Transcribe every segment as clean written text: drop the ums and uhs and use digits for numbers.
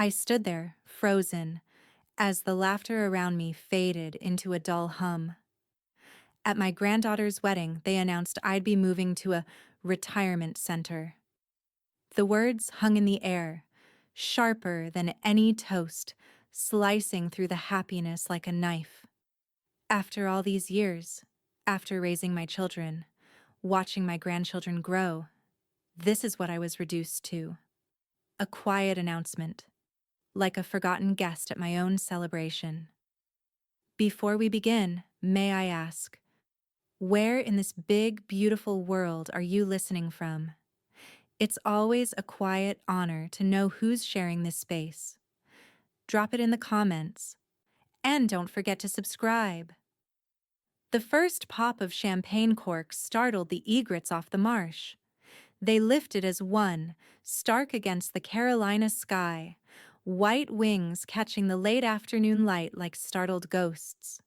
I stood there, frozen, as the laughter around me faded into a dull hum. At my granddaughter's wedding, they announced I'd be moving to a retirement center. The words hung in the air, sharper than any toast, slicing through the happiness like a knife. After all these years, after raising my children, watching my grandchildren grow, this is what I was reduced to. A quiet announcement, like a forgotten guest at my own celebration. Before we begin, may I ask, where in this big, beautiful world are you listening from? It's always a quiet honor to know who's sharing this space. Drop it in the comments. And don't forget to subscribe. The first pop of champagne corks startled the egrets off the marsh. They lifted as one, stark against the Carolina sky, white wings catching the late afternoon light like startled ghosts.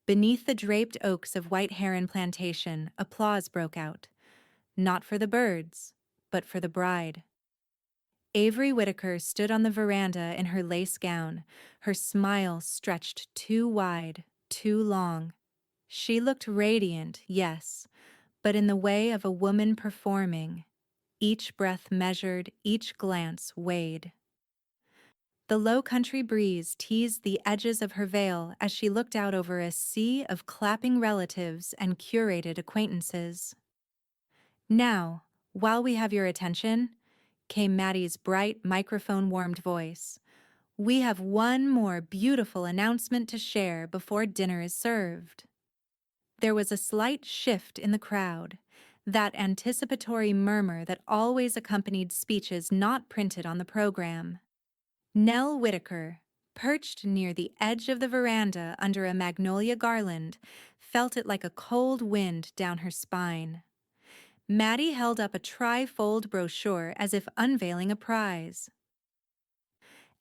Beneath the draped oaks of White Heron Plantation, applause broke out. Not for the birds, but for the bride. Avery Whittaker stood on the veranda in her lace gown, her smile stretched too wide, too long. She looked radiant, yes, but in the way of a woman performing. Each breath measured, each glance weighed. The low country breeze teased the edges of her veil as she looked out over a sea of clapping relatives and curated acquaintances. Now, while we have your attention, came Maddie's bright, microphone-warmed voice. We have one more beautiful announcement to share before dinner is served. There was a slight shift in the crowd, that anticipatory murmur that always accompanied speeches not printed on the program. Nell Whittaker, perched near the edge of the veranda under a magnolia garland, felt it like a cold wind down her spine. Maddie held up a tri-fold brochure as if unveiling a prize.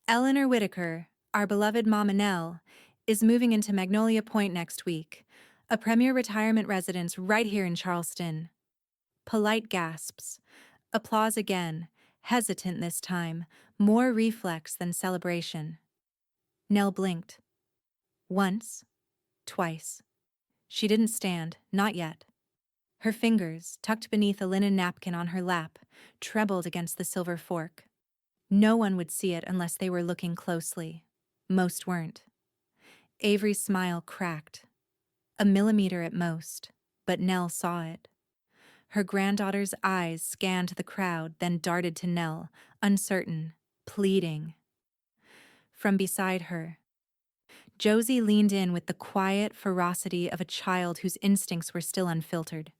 Eleanor Whittaker, our beloved Mama Nell, is moving into Magnolia Point next week, a premier retirement residence right here in Charleston. Polite gasps. Applause again, hesitant this time, more reflex than celebration. Nell blinked. Once, twice. She didn't stand, not yet. Her fingers, tucked beneath a linen napkin on her lap, trembled against the silver fork. No one would see it unless they were looking closely. Most weren't. Avery's smile cracked. A millimeter at most, but Nell saw it. Her granddaughter's eyes scanned the crowd, then darted to Nell, uncertain, pleading. From beside her, Josie leaned in with the quiet ferocity of a child whose instincts were still unfiltered.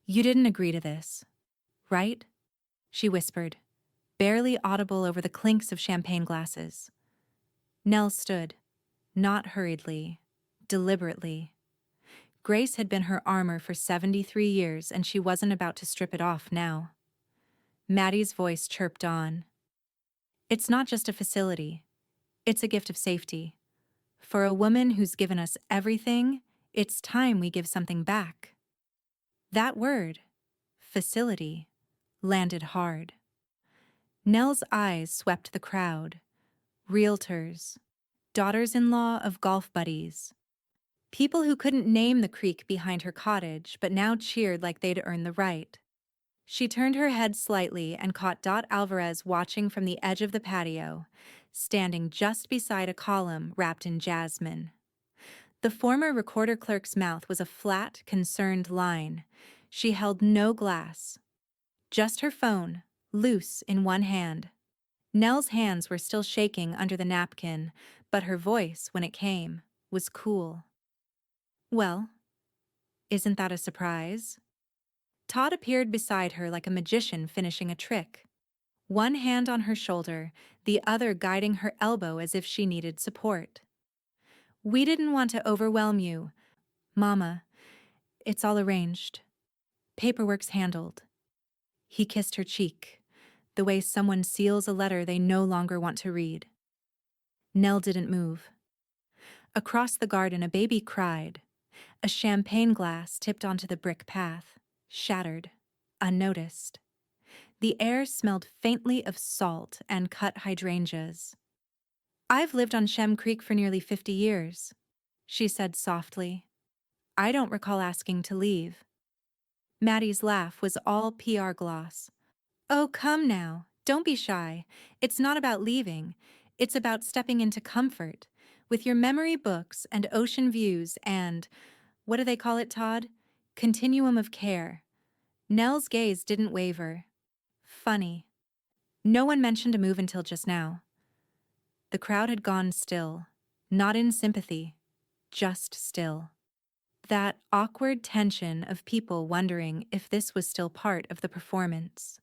You didn't agree to this, right? She whispered, barely audible over the clinks of champagne glasses. Nell stood, not hurriedly, deliberately. Grace had been her armor for 73 years, and she wasn't about to strip it off now. Maddie's voice chirped on. It's not just a facility. It's a gift of safety. For a woman who's given us everything, it's time we give something back. That word, facility, landed hard. Nell's eyes swept the crowd. Realtors, daughters-in-law of golf buddies. People who couldn't name the creek behind her cottage but now cheered like they'd earned the right. She turned her head slightly and caught Dot Alvarez watching from the edge of the patio, standing just beside a column wrapped in jasmine. The former recorder clerk's mouth was a flat, concerned line. She held no glass. Just her phone, loose in one hand. Nell's hands were still shaking under the napkin, but her voice, when it came, was cool. Well, isn't that a surprise? Todd appeared beside her like a magician finishing a trick. One hand on her shoulder, the other guiding her elbow as if she needed support. We didn't want to overwhelm you, Mama. It's all arranged. Paperwork's handled. He kissed her cheek, the way someone seals a letter they no longer want to read. Nell didn't move. Across the garden, a baby cried. A champagne glass tipped onto the brick path, shattered, unnoticed. The air smelled faintly of salt and cut hydrangeas. "I've lived on Shem Creek for nearly 50 years," she said softly. "I don't recall asking to leave." Maddie's laugh was all PR gloss. "Oh, come now. Don't be shy. It's not about leaving. It's about stepping into comfort. With your memory books and ocean views and, what do they call it, Todd? Continuum of care." Nell's gaze didn't waver. "Funny. No one mentioned a move until just now." The crowd had gone still. Not in sympathy. Just still. That awkward tension of people wondering if this was still part of the performance.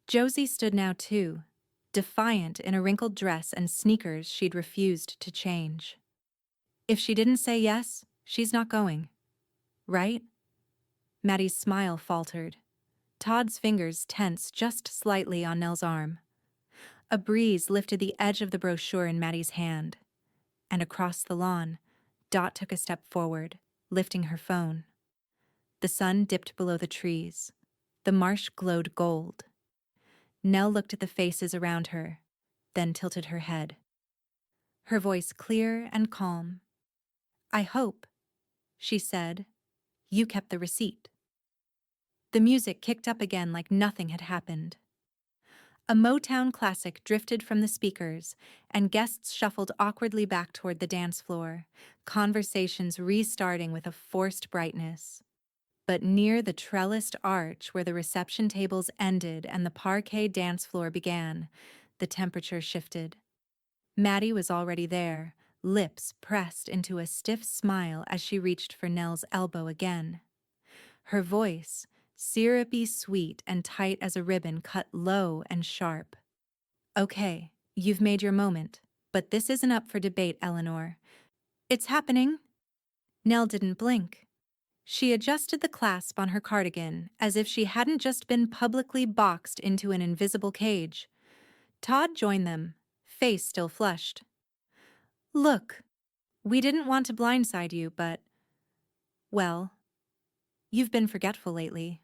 Josie stood now too, defiant in a wrinkled dress and sneakers she'd refused to change. If she didn't say yes, she's not going. Right? Maddie's smile faltered. Todd's fingers tensed just slightly on Nell's arm. A breeze lifted the edge of the brochure in Maddie's hand. And across the lawn, Dot took a step forward, lifting her phone. The sun dipped below the trees. The marsh glowed gold. Nell looked at the faces around her, then tilted her head. Her voice clear and calm. "I hope," she said, "you kept the receipt." The music kicked up again like nothing had happened. A Motown classic drifted from the speakers, and guests shuffled awkwardly back toward the dance floor, conversations restarting with a forced brightness. But near the trellised arch where the reception tables ended and the parquet dance floor began, the temperature shifted. Maddie was already there, lips pressed into a stiff smile as she reached for Nell's elbow again. Her voice, syrupy sweet and tight as a ribbon, cut low and sharp. "Okay, you've made your moment, but this isn't up for debate, Eleanor. It's happening." Nell didn't blink. She adjusted the clasp on her cardigan as if she hadn't just been publicly boxed into an invisible cage. Todd joined them, face still flushed. "Look, we didn't want to blindside you, but, well, you've been forgetful lately.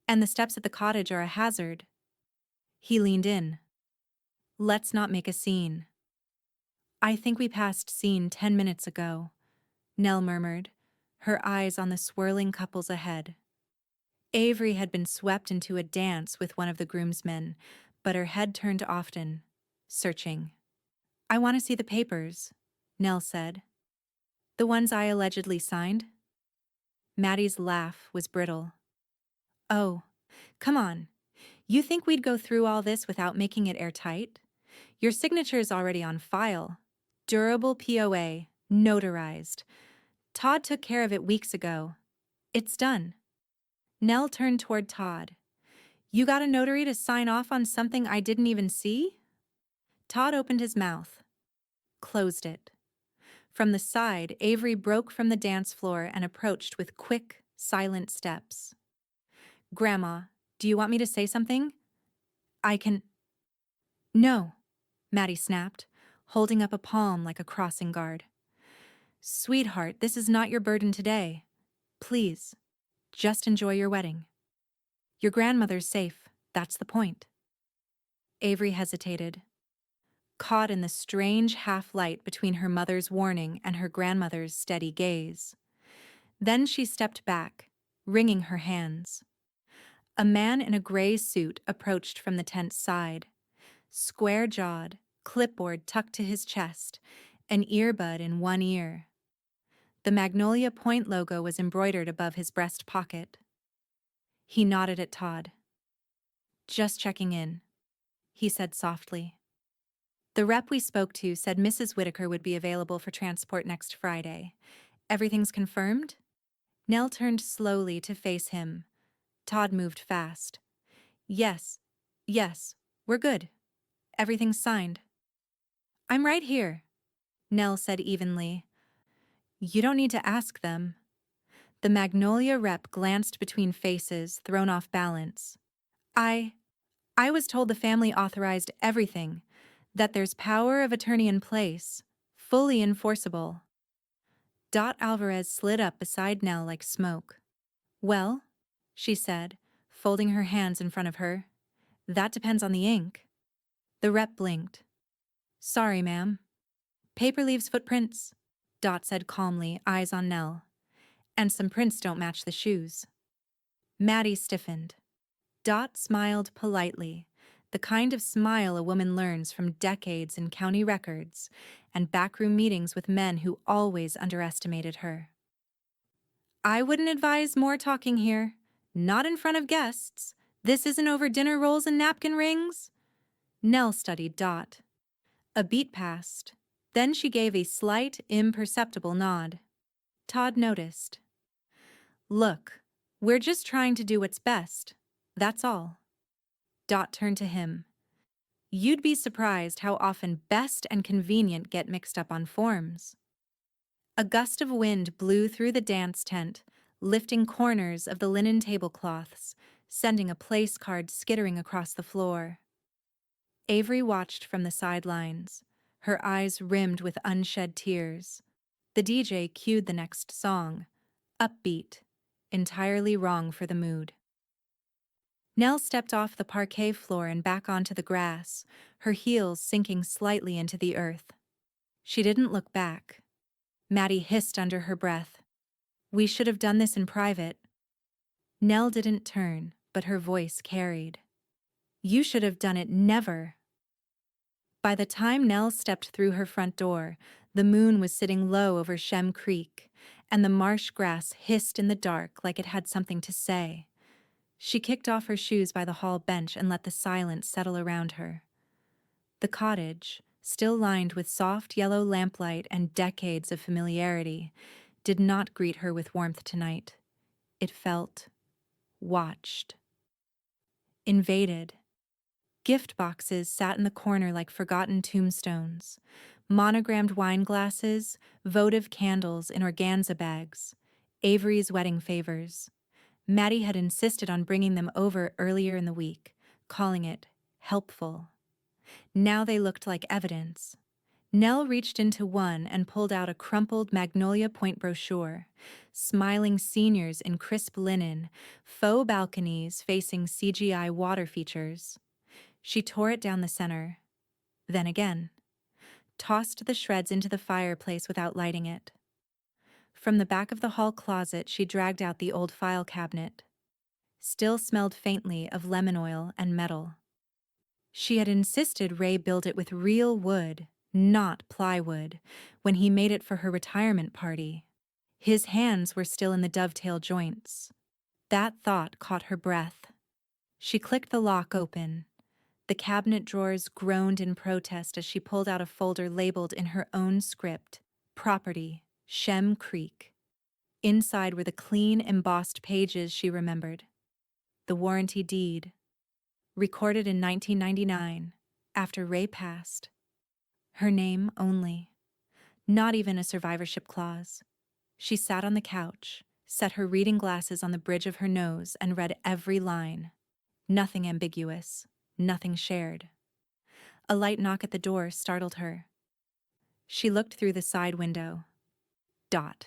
And the steps at the cottage are a hazard." He leaned in. "Let's not make a scene." "I think we passed scene 10 minutes ago," Nell murmured, her eyes on the swirling couples ahead. Avery had been swept into a dance with one of the groomsmen, but her head turned often, searching. "I want to see the papers," Nell said. "The ones I allegedly signed?" Maddie's laugh was brittle. "Oh, come on. You think we'd go through all this without making it airtight? Your signature's already on file. Durable POA, notarized. Todd took care of it weeks ago. It's done." Nell turned toward Todd. "You got a notary to sign off on something I didn't even see?" Todd opened his mouth, closed it. From the side, Avery broke from the dance floor and approached with quick, silent steps. "Grandma, do you want me to say something? I can—" "No," Maddie snapped, holding up a palm like a crossing guard. "Sweetheart, this is not your burden today. Please, just enjoy your wedding. Your grandmother's safe, that's the point." Avery hesitated, caught in the strange half-light between her mother's warning and her grandmother's steady gaze. Then she stepped back, wringing her hands. A man in a gray suit approached from the tent's side, square-jawed, clipboard tucked to his chest, an earbud in one ear. The Magnolia Point logo was embroidered above his breast pocket. He nodded at Todd. "Just checking in," he said softly. "The rep we spoke to said Mrs. Whitaker would be available for transport next Friday. Everything's confirmed?" Nell turned slowly to face him. Todd moved fast. Yes, we're good. Everything's signed." "I'm right here," Nell said evenly. "You don't need to ask them." The Magnolia rep glanced between faces, thrown off balance. I was told the family authorized everything, that there's power of attorney in place, fully enforceable." Dot Alvarez slid up beside Nell like smoke. "Well," she said, folding her hands in front of her, That depends on the ink. The rep blinked. Sorry, ma'am. Paper leaves footprints, Dot said calmly, eyes on Nell. And some prints don't match the shoes. Maddie stiffened. Dot smiled politely, the kind of smile a woman learns from decades in county records and backroom meetings with men who always underestimated her. I wouldn't advise more talking here. Not in front of guests. This isn't over dinner rolls and napkin rings. Nell studied Dot. A beat passed. Then she gave a slight, imperceptible nod. Todd noticed. Look, we're just trying to do what's best. That's all. Dot turned to him. You'd be surprised how often best and convenient get mixed up on forms. A gust of wind blew through the dance tent, lifting corners of the linen tablecloths, sending a place card skittering across the floor. Avery watched from the sidelines, her eyes rimmed with unshed tears. The DJ cued the next song, upbeat, entirely wrong for the mood. Nell stepped off the parquet floor and back onto the grass, her heels sinking slightly into the earth. She didn't look back. Maddie hissed under her breath. We should have done this in private. Nell didn't turn, but her voice carried. You should have done it never. By the time Nell stepped through her front door, the moon was sitting low over Shem Creek, and the marsh grass hissed in the dark like it had something to say. She kicked off her shoes by the hall bench and let the silence settle around her. The cottage, still lined with soft yellow lamplight and decades of familiarity, did not greet her with warmth tonight. It felt watched. Invaded. Gift boxes sat in the corner like forgotten tombstones. Monogrammed wine glasses, votive candles in organza bags, Avery's wedding favors. Maddie had insisted on bringing them over earlier in the week, calling it helpful. Now they looked like evidence. Nell reached into one and pulled out a crumpled Magnolia Point brochure. Smiling seniors in crisp linen, faux balconies facing CGI water features. She tore it down the center. Then again. Tossed the shreds into the fireplace without lighting it. From the back of the hall closet, she dragged out the old file cabinet. Still smelled faintly of lemon oil and metal. She had insisted Ray build it with real wood, not plywood, when he made it for her retirement party. His hands were still in the dovetail joints. That thought caught her breath. She clicked the lock open. The cabinet drawers groaned in protest as she pulled out a folder labeled in her own script, Property, Shem Creek. Inside were the clean, embossed pages she remembered. The warranty deed. Recorded in 1999, after Ray passed. Her name only. Not even a survivorship clause. She sat on the couch, set her reading glasses on the bridge of her nose, and read every line. Nothing ambiguous. Nothing shared. A light knock at the door startled her. She looked through the side window. Dot.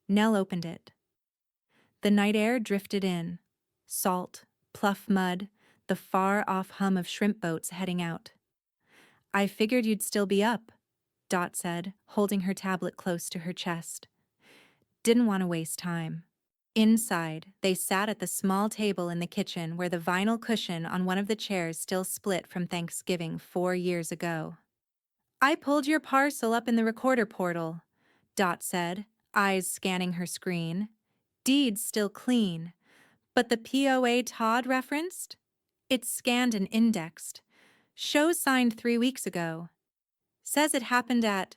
Nell opened it. The night air drifted in. Salt, pluff mud, the far-off hum of shrimp boats heading out. I figured you'd still be up, Dot said, holding her tablet close to her chest. Didn't want to waste time. Inside, they sat at the small table in the kitchen where the vinyl cushion on one of the chairs still split from Thanksgiving 4 years ago. I pulled your parcel up in the recorder portal, Dot said, eyes scanning her screen. Deed's still clean, but the POA Todd referenced? It's scanned and indexed. Show signed 3 weeks ago. Says it happened at...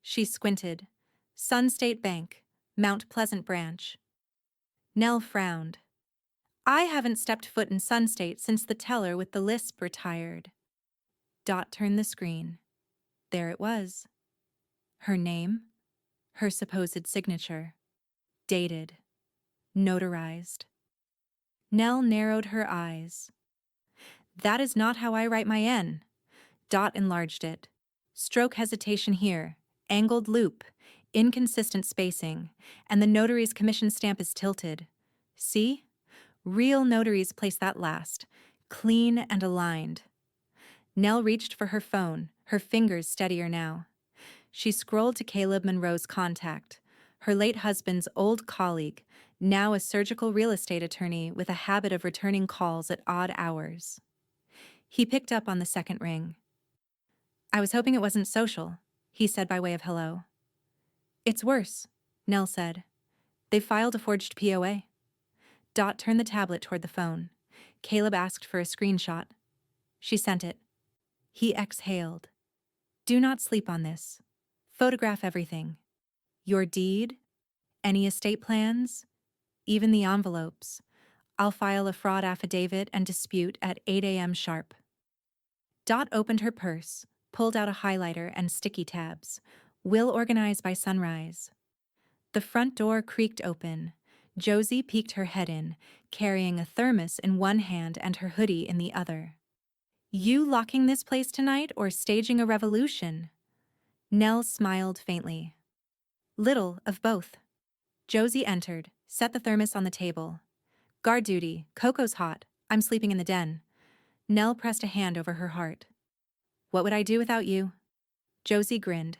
She squinted. Sun State Bank, Mount Pleasant Branch. Nell frowned. I haven't stepped foot in Sun State since the teller with the lisp retired. Dot turned the screen. There it was. Her name, her supposed signature. Dated. Notarized. Nell narrowed her eyes. That is not how I write my N. Dot enlarged it. Stroke hesitation here, angled loop, inconsistent spacing, and the notary's commission stamp is tilted. See? Real notaries place that last. clean and aligned. Nell reached for her phone, her fingers steadier now. She scrolled to Caleb Monroe's contact, her late husband's old colleague, now a surgical real estate attorney with a habit of returning calls at odd hours. He picked up on the second ring. "I was hoping it wasn't social," he said by way of hello. "It's worse," Nell said. "They filed a forged POA." Dot turned the tablet toward the phone. Caleb asked for a screenshot. She sent it. He exhaled. "Do not sleep on this. Photograph everything. Your deed, any estate plans, even the envelopes. I'll file a fraud affidavit and dispute at 8 a.m. sharp." Dot opened her purse, pulled out a highlighter and sticky tabs. "Will organize by sunrise." The front door creaked open. Josie peeked her head in, carrying a thermos in one hand and her hoodie in the other. "You locking this place tonight or staging a revolution?" Nell smiled faintly. "Little of both." Josie entered, set the thermos on the table. "Guard duty, cocoa's hot, I'm sleeping in the den." Nell pressed a hand over her heart. "What would I do without you?" Josie grinned.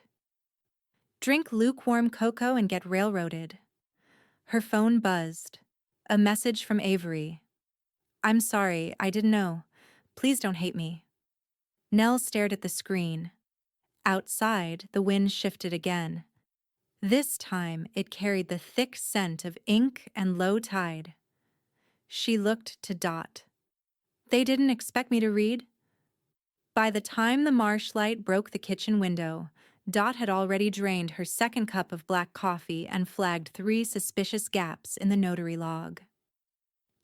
"Drink lukewarm cocoa and get railroaded." Her phone buzzed. A message from Avery. "I'm sorry, I didn't know. Please don't hate me." Nell stared at the screen. Outside, the wind shifted again. This time, it carried the thick scent of ink and low tide. She looked to Dot. "They didn't expect me to read?" By the time the marsh light broke the kitchen window, Dot had already drained her second cup of black coffee and flagged 3 suspicious gaps in the notary log.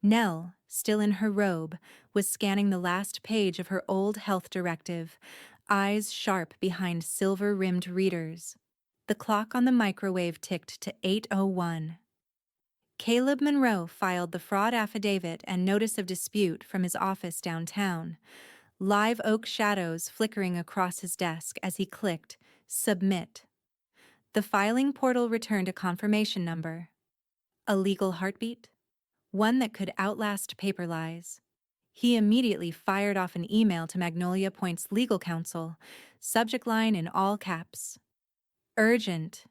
Nell, still in her robe, was scanning the last page of her old health directive, eyes sharp behind silver-rimmed readers. The clock on the microwave ticked to 8:01. Caleb Monroe filed the fraud affidavit and notice of dispute from his office downtown, live oak shadows flickering across his desk as he clicked Submit. The filing portal returned a confirmation number. A legal heartbeat? One that could outlast paper lies. He immediately fired off an email to Magnolia Point's legal counsel, subject line in all caps. Urgent.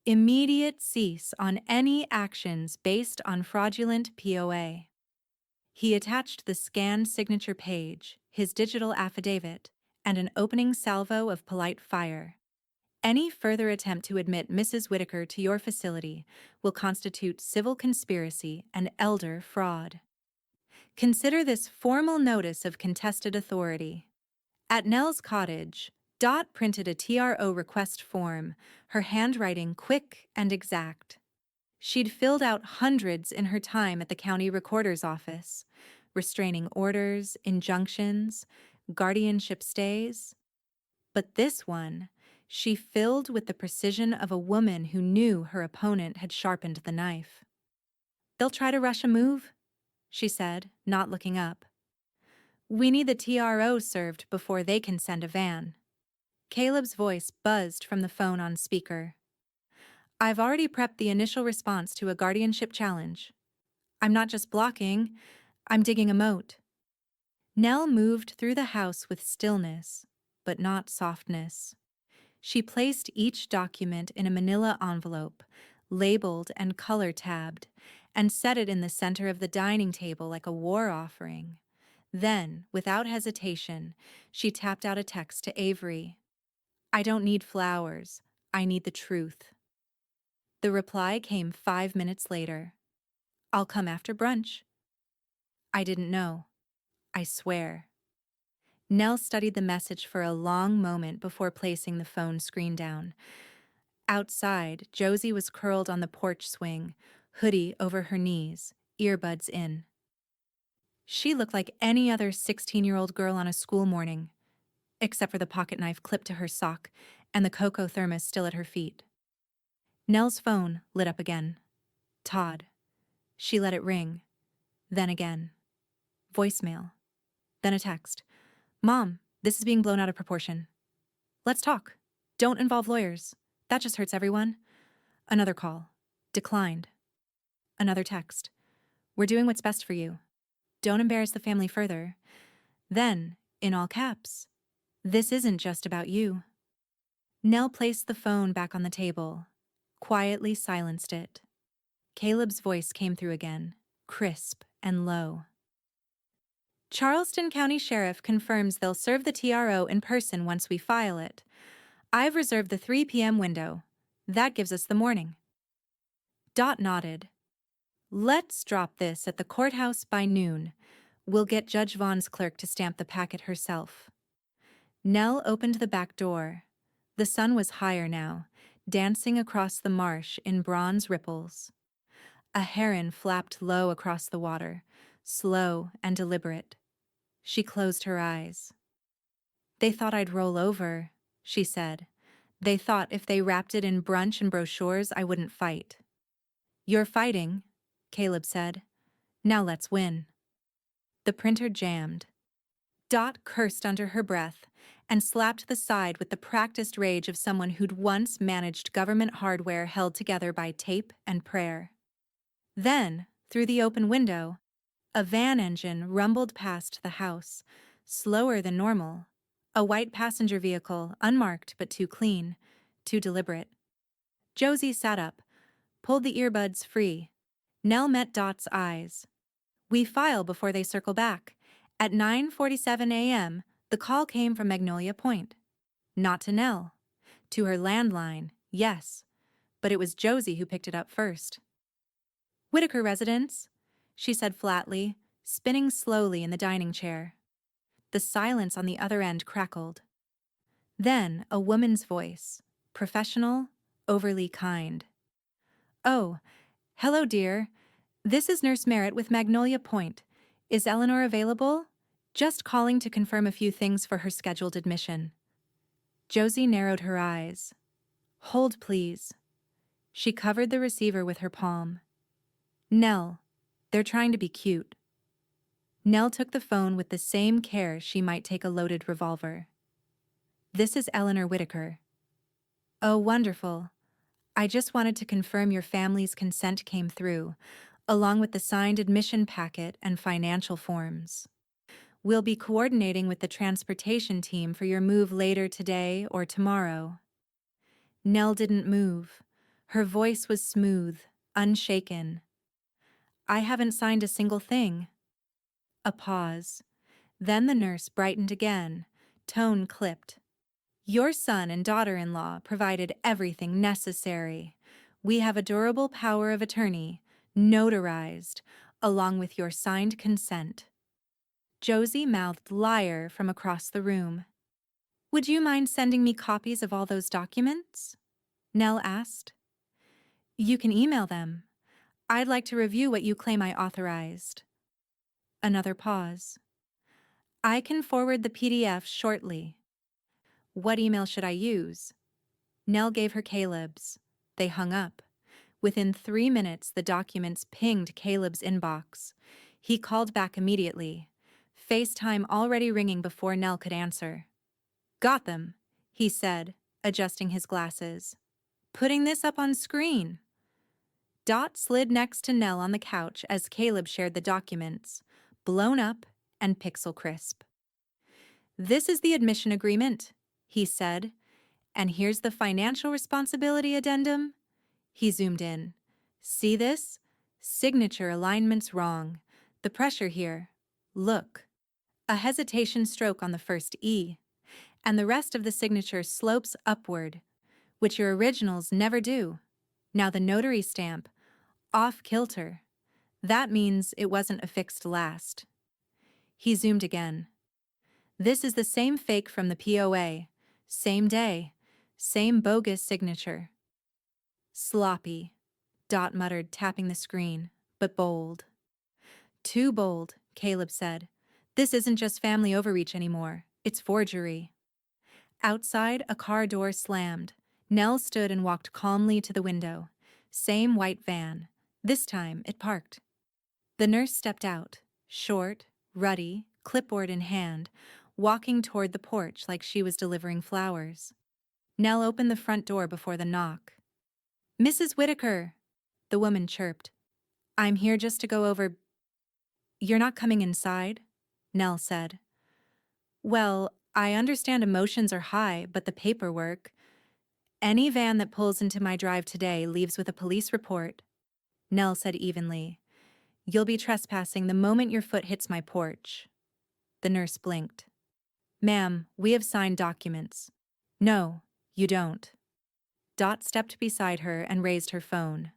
Immediate cease on any actions based on fraudulent POA. He attached the scanned signature page, his digital affidavit, and an opening salvo of polite fire. "Any further attempt to admit Mrs. Whitaker to your facility will constitute civil conspiracy and elder fraud. Consider this formal notice of contested authority." At Nell's cottage, Dot printed a TRO request form, her handwriting quick and exact. She'd filled out hundreds in her time at the county recorder's office, restraining orders, injunctions, guardianship stays. But this one, she filled with the precision of a woman who knew her opponent had sharpened the knife. "They'll try to rush a move," she said, not looking up. "We need the TRO served before they can send a van." Caleb's voice buzzed from the phone on speaker. "I've already prepped the initial response to a guardianship challenge. I'm not just blocking, I'm digging a moat." Nell moved through the house with stillness, but not softness. She placed each document in a manila envelope, labeled and color-tabbed, and set it in the center of the dining table like a war offering. Then, without hesitation, she tapped out a text to Avery. "I don't need flowers. I need the truth." The reply came 5 minutes later. "I'll come after brunch." "I didn't know. I swear." Nell studied the message for a long moment before placing the phone screen down. Outside, Josie was curled on the porch swing, hoodie over her knees, earbuds in. She looked like any other 16-year-old girl on a school morning, except for the pocket knife clipped to her sock and the cocoa thermos still at her feet. Nell's phone lit up again. Todd. She let it ring. Then again. Voicemail. Then a text. "Mom, this is being blown out of proportion. Let's talk. Don't involve lawyers. That just hurts everyone." Another call. Declined. Another text. "We're doing what's best for you. Don't embarrass the family further. Then, in all caps, this isn't just about you. Nell placed the phone back on the table, quietly silenced it. Caleb's voice came through again, crisp and low. Charleston County Sheriff confirms they'll serve the TRO in person once we file it. I've reserved the 3 p.m. window. That gives us the morning. Dot nodded. Let's drop this at the courthouse by noon. We'll get Judge Vaughn's clerk to stamp the packet herself. Nell opened the back door. The sun was higher now, dancing across the marsh in bronze ripples. A heron flapped low across the water, slow and deliberate. She closed her eyes. They thought I'd roll over, she said. They thought if they wrapped it in brunch and brochures, I wouldn't fight. You're fighting, Caleb said. Now let's win. The printer jammed. Dot cursed under her breath and slapped the side with the practiced rage of someone who'd once managed government hardware held together by tape and prayer. Then, through the open window, a van engine rumbled past the house, slower than normal. A white passenger vehicle, unmarked but too clean, too deliberate. Josie sat up, pulled the earbuds free. Nell met Dot's eyes. We file before they circle back. At 9:47 a.m., the call came from Magnolia Point. Not to Nell. To her landline, yes, but it was Josie who picked it up first. Whitaker residence, she said flatly, spinning slowly in the dining chair. The silence on the other end crackled. Then a woman's voice, professional, overly kind. Oh, hello, dear. This is Nurse Merritt with Magnolia Point. Is Eleanor available? Just calling to confirm a few things for her scheduled admission. Josie narrowed her eyes. Hold, please. She covered the receiver with her palm. Nell, they're trying to be cute. Nell took the phone with the same care she might take a loaded revolver. This is Eleanor Whitaker. Oh, wonderful. I just wanted to confirm your family's consent came through, along with the signed admission packet and financial forms. We'll be coordinating with the transportation team for your move later today or tomorrow. Nell didn't move. Her voice was smooth, unshaken. I haven't signed a single thing. A pause. Then the nurse brightened again, tone clipped. Your son and daughter-in-law provided everything necessary. We have a durable power of attorney, notarized, along with your signed consent. Josie mouthed liar from across the room. Would you mind sending me copies of all those documents? Nell asked. You can email them. I'd like to review what you claim I authorized. Another pause. I can forward the PDF shortly. What email should I use? Nell gave her Caleb's. They hung up. Within 3 minutes, the documents pinged Caleb's inbox. He called back immediately, FaceTime already ringing before Nell could answer. Got them, he said, adjusting his glasses. Putting this up on screen. Dot slid next to Nell on the couch as Caleb shared the documents, blown up and pixel crisp. This is the admission agreement, he said, and here's the financial responsibility addendum. He zoomed in. See this? Signature alignment's wrong. The pressure here. Look. A hesitation stroke on the first E, and the rest of the signature slopes upward, which your originals never do. Now the notary stamp, off kilter. That means it wasn't affixed last. He zoomed again. This is the same fake from the POA. Same day. Same bogus signature. Sloppy, Dot muttered, tapping the screen, but bold. Too bold, Caleb said. This isn't just family overreach anymore. It's forgery. Outside, a car door slammed. Nell stood and walked calmly to the window. Same white van. This time, it parked. The nurse stepped out, short, ruddy, clipboard in hand, walking toward the porch like she was delivering flowers. Nell opened the front door before the knock. Mrs. Whitaker, the woman chirped. I'm here just to go over. You're not coming inside? Nell said. Well, I understand emotions are high, but the paperwork. Any van that pulls into my drive today leaves with a police report, Nell said evenly. You'll be trespassing the moment your foot hits my porch. The nurse blinked. Ma'am, we have signed documents. No, you don't. Dot stepped beside her and raised her phone.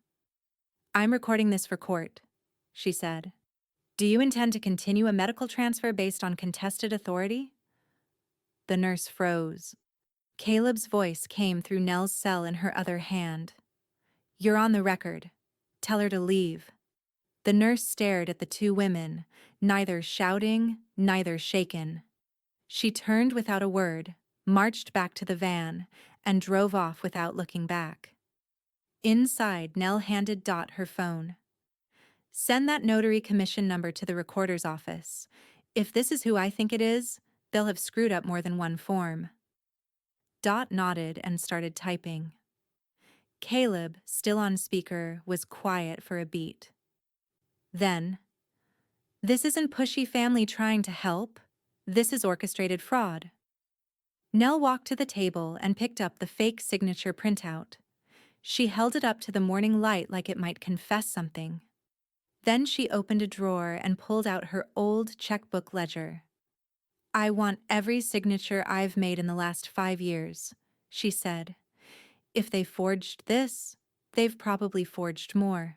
I'm recording this for court, she said. Do you intend to continue a medical transfer based on contested authority? The nurse froze. Caleb's voice came through Nell's cell in her other hand. You're on the record. Tell her to leave. The nurse stared at the two women, neither shouting, neither shaken. She turned without a word, marched back to the van, and drove off without looking back. Inside, Nell handed Dot her phone. Send that notary commission number to the recorder's office. If this is who I think it is, they'll have screwed up more than one form. Dot nodded and started typing. Caleb, still on speaker, was quiet for a beat. Then, this isn't pushy family trying to help. This is orchestrated fraud. Nell walked to the table and picked up the fake signature printout. She held it up to the morning light like it might confess something. Then she opened a drawer and pulled out her old checkbook ledger. I want every signature I've made in the last 5 years, she said. If they forged this, they've probably forged more.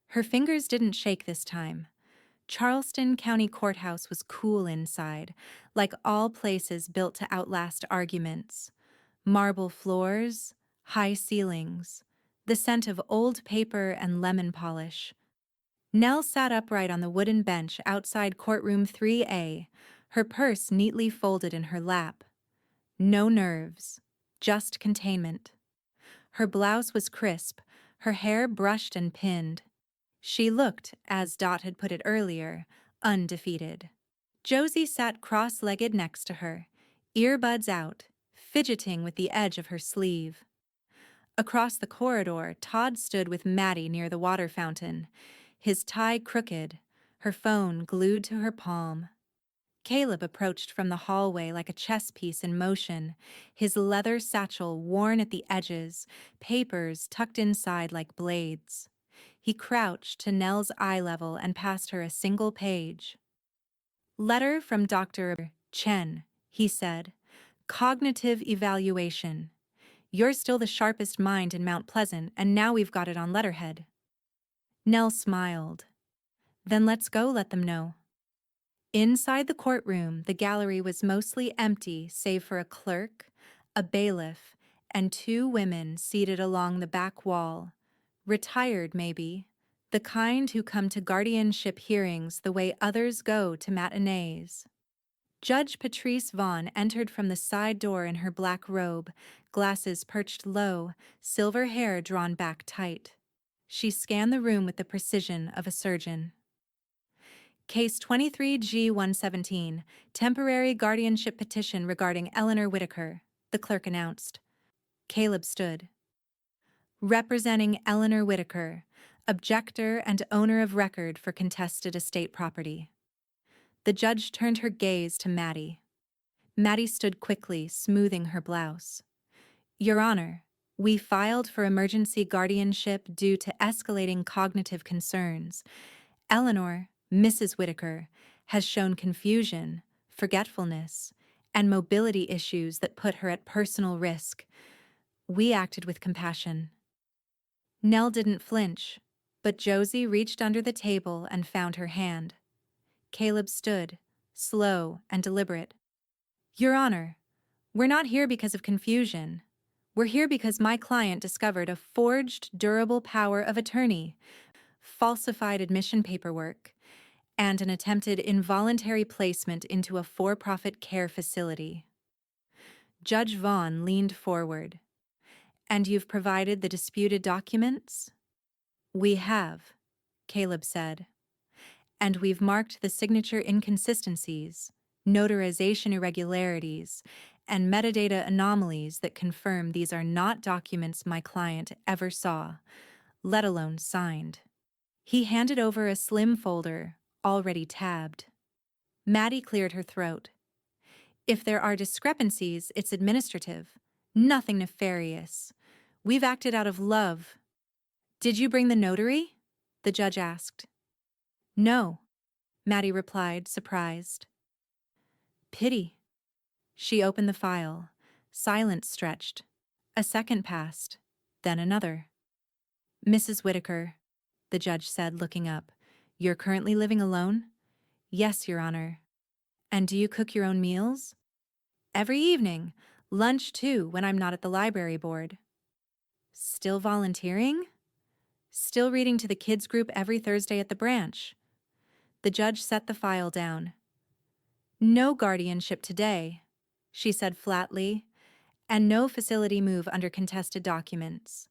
Her fingers didn't shake this time. Charleston County Courthouse was cool inside, like all places built to outlast arguments. Marble floors, high ceilings, the scent of old paper and lemon polish. Nell sat upright on the wooden bench outside courtroom 3A, her purse neatly folded in her lap. No nerves, just containment. Her blouse was crisp, her hair brushed and pinned. She looked, as Dot had put it earlier, undefeated. Josie sat cross-legged next to her, earbuds out, fidgeting with the edge of her sleeve. Across the corridor, Todd stood with Maddie near the water fountain, his tie crooked, her phone glued to her palm. Caleb approached from the hallway like a chess piece in motion, his leather satchel worn at the edges, papers tucked inside like blades. He crouched to Nell's eye level and passed her a single page. Letter from Dr. Chen, he said. Cognitive evaluation. You're still the sharpest mind in Mount Pleasant, and now we've got it on letterhead. Nell smiled. Then let's go let them know. Inside the courtroom, the gallery was mostly empty save for a clerk, a bailiff, and 2 women seated along the back wall. Retired, maybe. The kind who come to guardianship hearings the way others go to matinees. Judge Patrice Vaughn entered from the side door in her black robe, glasses perched low, silver hair drawn back tight. She scanned the room with the precision of a surgeon. Case 23G117, temporary guardianship petition regarding Eleanor Whitaker, the clerk announced. Caleb stood. Representing Eleanor Whitaker, objector and owner of record for contested estate property. The judge turned her gaze to Maddie. Maddie stood quickly, smoothing her blouse. Your Honor, we filed for emergency guardianship due to escalating cognitive concerns. Eleanor, Mrs. Whitaker, has shown confusion, forgetfulness, and mobility issues that put her at personal risk. We acted with compassion. Nell didn't flinch, but Josie reached under the table and found her hand. Caleb stood, slow and deliberate. Your Honor, we're not here because of confusion. We're here because my client discovered a forged durable power of attorney, falsified admission paperwork, and an attempted involuntary placement into a for-profit care facility. Judge Vaughn leaned forward. And you've provided the disputed documents? We have, Caleb said. And we've marked the signature inconsistencies, notarization irregularities, and metadata anomalies that confirm these are not documents my client ever saw, let alone signed. He handed over a slim folder, already tabbed. Maddie cleared her throat. If there are discrepancies, it's administrative. Nothing nefarious. We've acted out of love. Did you bring the notary? The judge asked. No, Maddie replied, surprised. Pity. She opened the file. Silence stretched. A second passed. Then another. Mrs. Whitaker, the judge said, looking up. You're currently living alone? Yes, Your Honor. And do you cook your own meals? Every evening. Lunch, too, when I'm not at the library board. Still volunteering? Still reading to the kids' group every Thursday at the branch. The judge set the file down. No guardianship today, she said flatly, and no facility move under contested documents.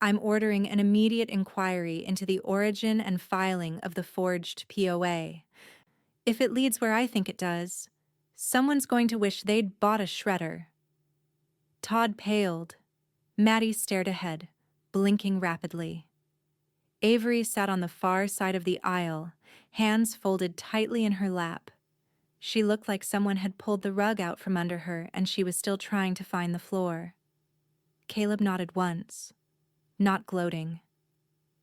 I'm ordering an immediate inquiry into the origin and filing of the forged POA. If it leads where I think it does, someone's going to wish they'd bought a shredder. Todd paled. Maddie stared ahead, blinking rapidly. Avery sat on the far side of the aisle, hands folded tightly in her lap. She looked like someone had pulled the rug out from under her and she was still trying to find the floor. Caleb nodded once, not gloating,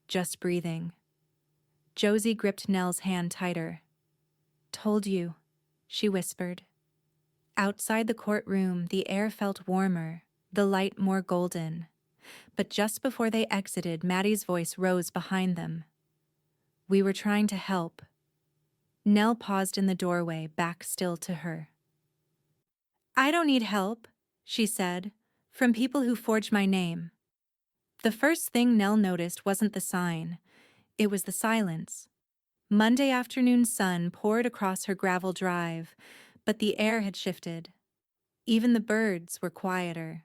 just breathing. Josie gripped Nell's hand tighter. Told you, she whispered. Outside the courtroom, the air felt warmer, the light more golden. But just before they exited, Maddie's voice rose behind them. We were trying to help. Nell paused in the doorway, back still to her. I don't need help, she said, from people who forged my name. The first thing Nell noticed wasn't the sign. It was the silence. Monday afternoon sun poured across her gravel drive, but the air had shifted. Even the birds were quieter.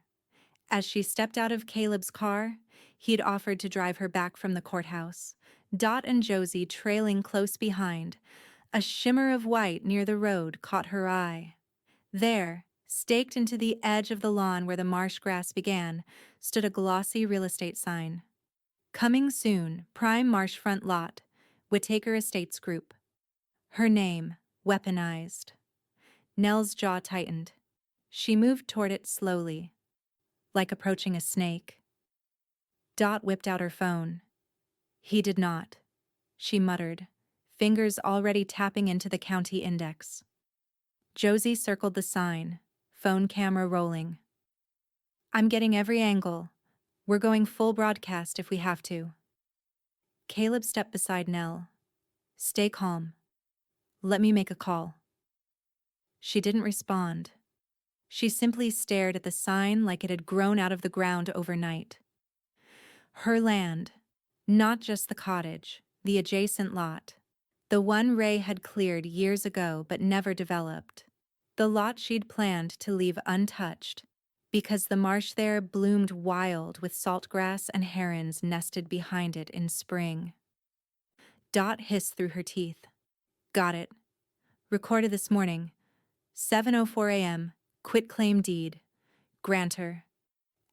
As she stepped out of Caleb's car, he'd offered to drive her back from the courthouse, Dot and Josie trailing close behind. A shimmer of white near the road caught her eye. There, staked into the edge of the lawn where the marsh grass began, stood a glossy real estate sign. Coming soon, prime marshfront lot, Whitaker Estates Group. Her name, weaponized. Nell's jaw tightened. She moved toward it slowly, like approaching a snake. Dot whipped out her phone. He did not, she muttered, fingers already tapping into the county index. Josie circled the sign, phone camera rolling. I'm getting every angle. We're going full broadcast if we have to. Caleb stepped beside Nell. Stay calm. Let me make a call. She didn't respond. She simply stared at the sign like it had grown out of the ground overnight. Her land, not just the cottage, the adjacent lot. The one Ray had cleared years ago but never developed. The lot she'd planned to leave untouched, because the marsh there bloomed wild with saltgrass and herons nested behind it in spring. Dot hissed through her teeth. Got it. Recorded this morning. 7:04 a.m. Quitclaim deed. Grantor.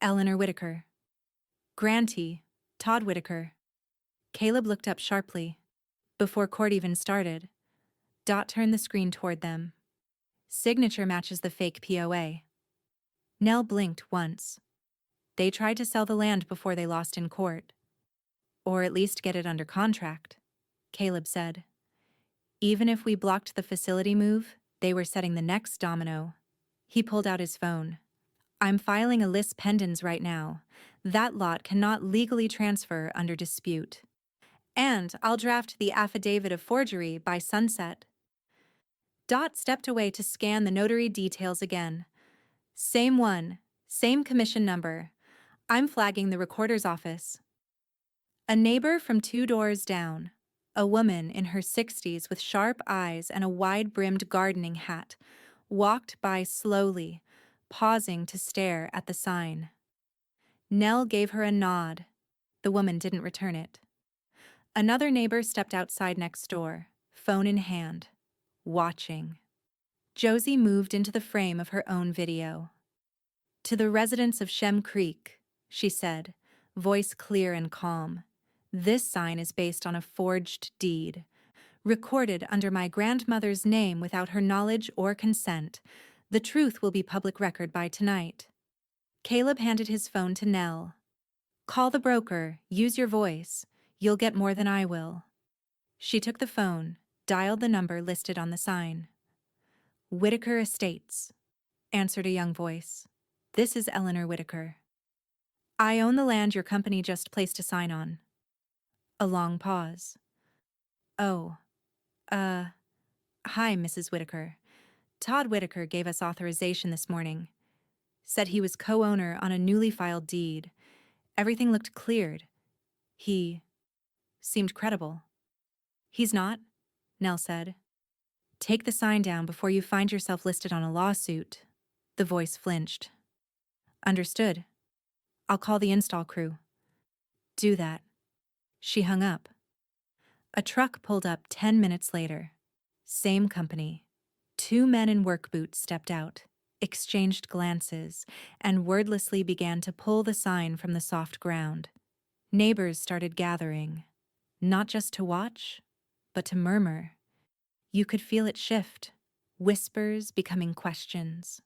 Eleanor Whitaker. Grantee. Todd Whitaker. Caleb looked up sharply. Before court even started, Dot turned the screen toward them. Signature matches the fake POA. Nell blinked once. They tried to sell the land before they lost in court. Or at least get it under contract, Caleb said. Even if we blocked the facility move, they were setting the next domino. He pulled out his phone. I'm filing a lis pendens right now. That lot cannot legally transfer under dispute. And I'll draft the affidavit of forgery by sunset. Dot stepped away to scan the notary details again. Same one, same commission number. I'm flagging the recorder's office. A neighbor from 2 doors down, a woman in her 60s with sharp eyes and a wide-brimmed gardening hat, walked by slowly, pausing to stare at the sign. Nell gave her a nod. The woman didn't return it. Another neighbor stepped outside next door, phone in hand, watching. Josie moved into the frame of her own video. To the residents of Shem Creek, she said, voice clear and calm, this sign is based on a forged deed. recorded under my grandmother's name without her knowledge or consent. The truth will be public record by tonight. Caleb handed his phone to Nell. Call the broker, use your voice. You'll get more than I will. She took the phone, dialed the number listed on the sign. Whitaker Estates, answered a young voice. This is Eleanor Whitaker. I own the land your company just placed a sign on. A long pause. Oh, hi, Mrs. Whitaker. Todd Whitaker gave us authorization this morning. Said he was co-owner on a newly filed deed. Everything looked cleared. He seemed credible. He's not, Nell said. Take the sign down before you find yourself listed on a lawsuit. The voice flinched. Understood. I'll call the install crew. Do that. She hung up. A truck pulled up 10 minutes later. Same company. 2 men in work boots stepped out, exchanged glances, and wordlessly began to pull the sign from the soft ground. Neighbors started gathering, not just to watch, but to murmur. You could feel it shift, whispers becoming questions.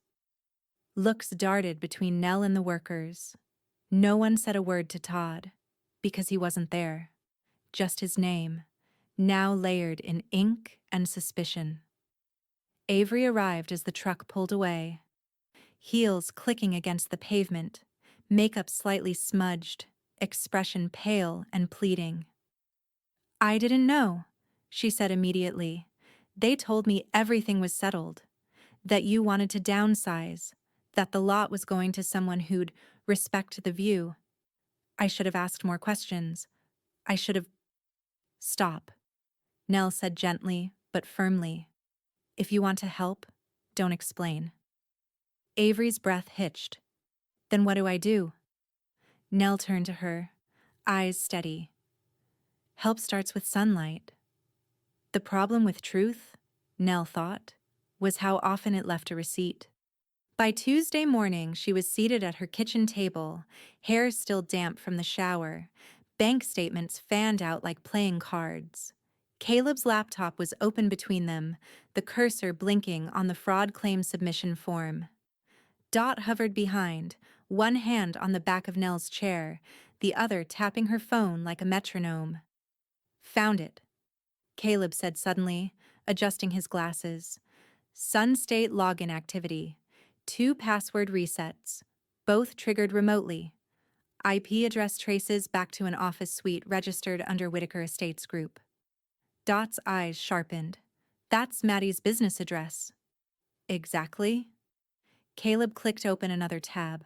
Looks darted between Nell and the workers. No one said a word to Todd, because he wasn't there. Just his name, now layered in ink and suspicion. Avery arrived as the truck pulled away, heels clicking against the pavement, makeup slightly smudged, expression pale and pleading. I didn't know, she said immediately. They told me everything was settled, that you wanted to downsize, that the lot was going to someone who'd respect the view. I should have asked more questions. I should have... Stop, Nell said gently but firmly. If you want to help, don't explain. Avery's breath hitched. Then what do I do? Nell turned to her, eyes steady. Help starts with sunlight. The problem with truth, Nell thought, was how often it left a receipt. By Tuesday morning, she was seated at her kitchen table, hair still damp from the shower, bank statements fanned out like playing cards. Caleb's laptop was open between them, the cursor blinking on the fraud claim submission form. Dot hovered behind, one hand on the back of Nell's chair, the other tapping her phone like a metronome. Found it, Caleb said suddenly, adjusting his glasses. Sun State login activity. 2 password resets, both triggered remotely. IP address traces back to an office suite registered under Whitaker Estates Group. Dot's eyes sharpened. That's Maddie's business address. Exactly? Caleb clicked open another tab.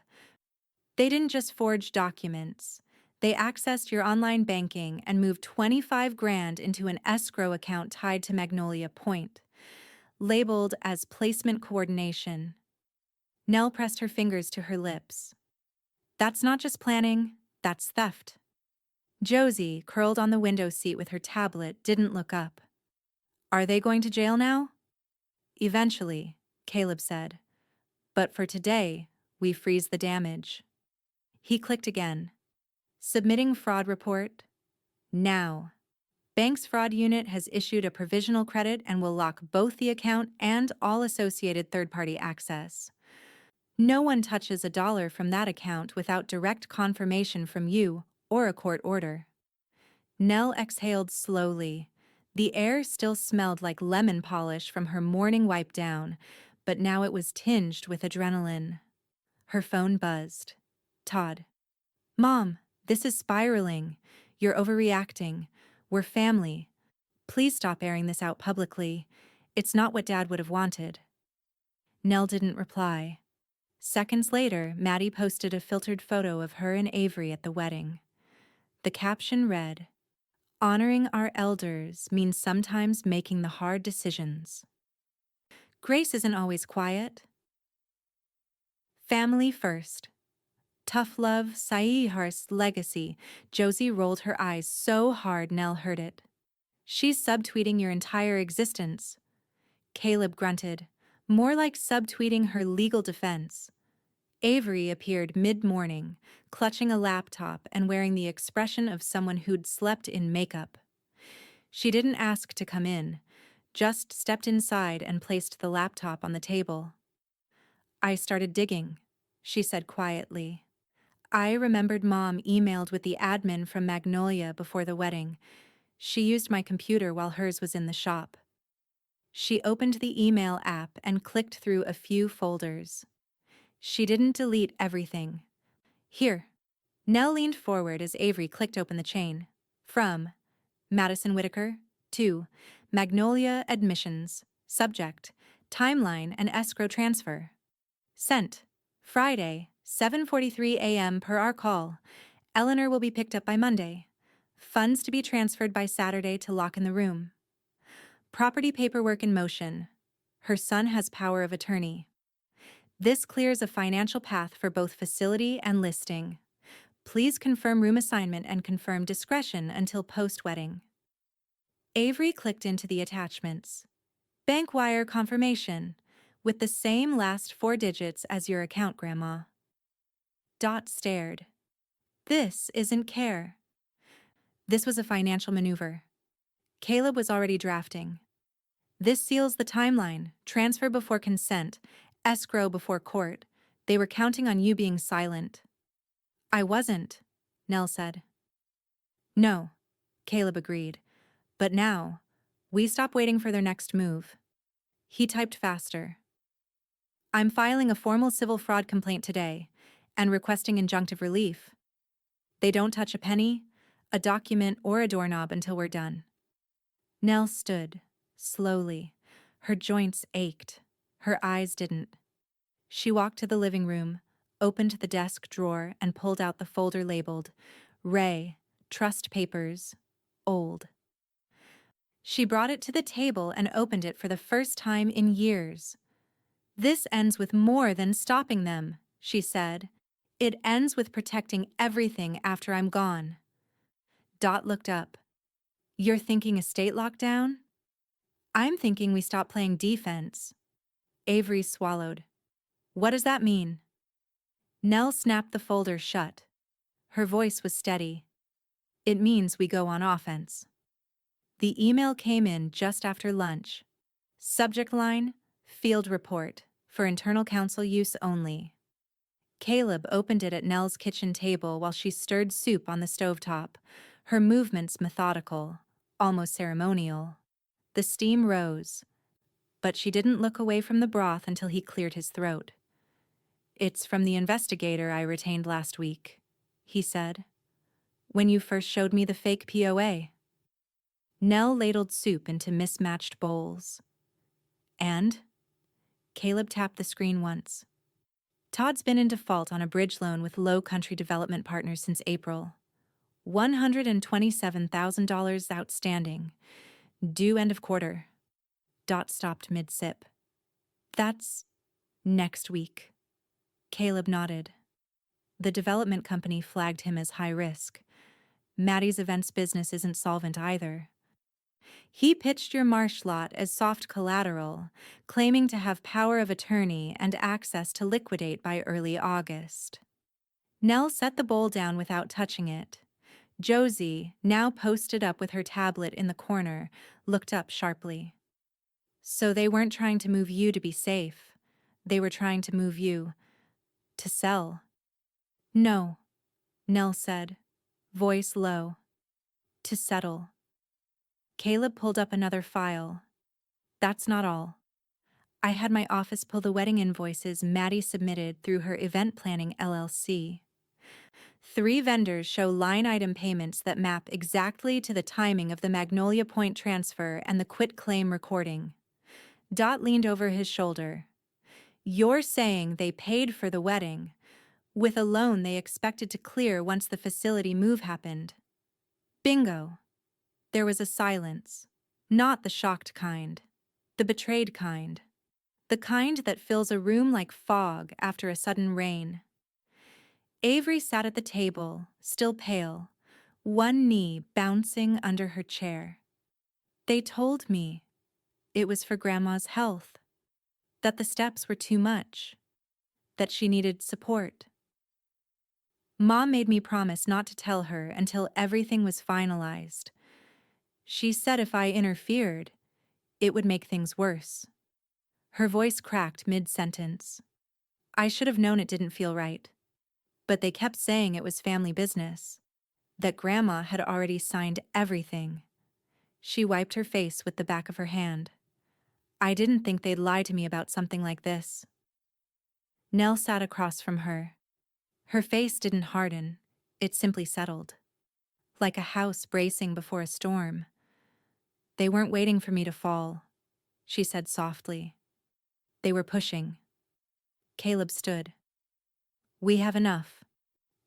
They didn't just forge documents. They accessed your online banking and moved 25 grand into an escrow account tied to Magnolia Point, labeled as placement coordination. Nell pressed her fingers to her lips. That's not just planning, that's theft. Josie, curled on the window seat with her tablet, didn't look up. Are they going to jail now? Eventually, Caleb said. But for today, we freeze the damage. He clicked again. Submitting fraud report. Now. Bank's fraud unit has issued a provisional credit and will lock both the account and all associated third-party access. No one touches $1 from that account without direct confirmation from you or a court order. Nell exhaled slowly. The air still smelled like lemon polish from her morning wipe down, but now it was tinged with adrenaline. Her phone buzzed. Todd. Mom, this is spiraling. You're overreacting. We're family. Please stop airing this out publicly. It's not what Dad would have wanted. Nell didn't reply. Seconds later, Maddie posted a filtered photo of her and Avery at the wedding. The caption read, "Honoring our elders means sometimes making the hard decisions." Grace isn't always quiet. Family first. Tough love, Saihar's legacy. Josie rolled her eyes so hard Nell heard it. She's subtweeting your entire existence. Caleb grunted, more like subtweeting her legal defense. Avery appeared mid-morning, clutching a laptop and wearing the expression of someone who'd slept in makeup. She didn't ask to come in, just stepped inside and placed the laptop on the table. I started digging, she said quietly. I remembered Mom emailed with the admin from Magnolia before the wedding. She used my computer while hers was in the shop. She opened the email app and clicked through a few folders. She didn't delete everything. Here. Nell leaned forward as Avery clicked open the chain. From Madison Whitaker to Magnolia Admissions. Subject: Timeline and escrow transfer. Sent Friday, 7:43 a.m. per our call. Eleanor will be picked up by Monday. Funds to be transferred by Saturday to lock in the room. Property paperwork in motion. Her son has power of attorney. This clears a financial path for both facility and listing. Please confirm room assignment and confirm discretion until post-wedding. Avery clicked into the attachments. Bank wire confirmation, with the same last 4 digits as your account, Grandma. Dot stared. This isn't care. This was a financial maneuver. Caleb was already drafting. This seals the timeline, transfer before consent, escrow before court. They were counting on you being silent. I wasn't, Nell said. No, Caleb agreed. But now, we stop waiting for their next move. He typed faster. I'm filing a formal civil fraud complaint today and requesting injunctive relief. They don't touch a penny, a document, or a doorknob until we're done. Nell stood, slowly. Her joints ached. Her eyes didn't. She walked to the living room, opened the desk drawer, and pulled out the folder labeled Ray, Trust Papers, Old. She brought it to the table and opened it for the first time in years. This ends with more than stopping them, she said. It ends with protecting everything after I'm gone. Dot looked up. You're thinking estate lockdown? I'm thinking we stop playing defense. Avery swallowed. What does that mean? Nell snapped the folder shut. Her voice was steady. It means we go on offense. The email came in just after lunch. Subject line, Field Report, for internal council use only. Caleb opened it at Nell's kitchen table while she stirred soup on the stovetop, her movements methodical, almost ceremonial. The steam rose, but she didn't look away from the broth until he cleared his throat. It's from the investigator I retained last week, he said, when you first showed me the fake POA. Nell ladled soup into mismatched bowls. And? Caleb tapped the screen once. Todd's been in default on a bridge loan with Low Country Development Partners since April. $127,000 outstanding. Due end of quarter. Dot stopped mid-sip. That's next week. Caleb nodded. The development company flagged him as high risk. Maddie's events business isn't solvent either. He pitched your marsh lot as soft collateral, claiming to have power of attorney and access to liquidate by early August. Nell set the bowl down without touching it. Josie, now posted up with her tablet in the corner, looked up sharply. So they weren't trying to move you to be safe. They were trying to move you to sell. No, Nell said, voice low. To settle. Caleb pulled up another file. That's not all. I had my office pull the wedding invoices Maddie submitted through her event planning LLC. 3 vendors show line item payments that map exactly to the timing of the Magnolia Point transfer and the quitclaim recording. Dot leaned over his shoulder. You're saying they paid for the wedding, with a loan they expected to clear once the facility move happened. Bingo. There was a silence. Not the shocked kind. The betrayed kind. The kind that fills a room like fog after a sudden rain. Avery sat at the table, still pale, one knee bouncing under her chair. They told me it was for Grandma's health, that the steps were too much, that she needed support. Mom made me promise not to tell her until everything was finalized. She said if I interfered, it would make things worse. Her voice cracked mid-sentence. I should have known it didn't feel right. But they kept saying it was family business, that Grandma had already signed everything. She wiped her face with the back of her hand. I didn't think they'd lie to me about something like this. Nell sat across from her. Her face didn't harden, it simply settled. Like a house bracing before a storm. They weren't waiting for me to fall, she said softly. They were pushing. Caleb stood. We have enough.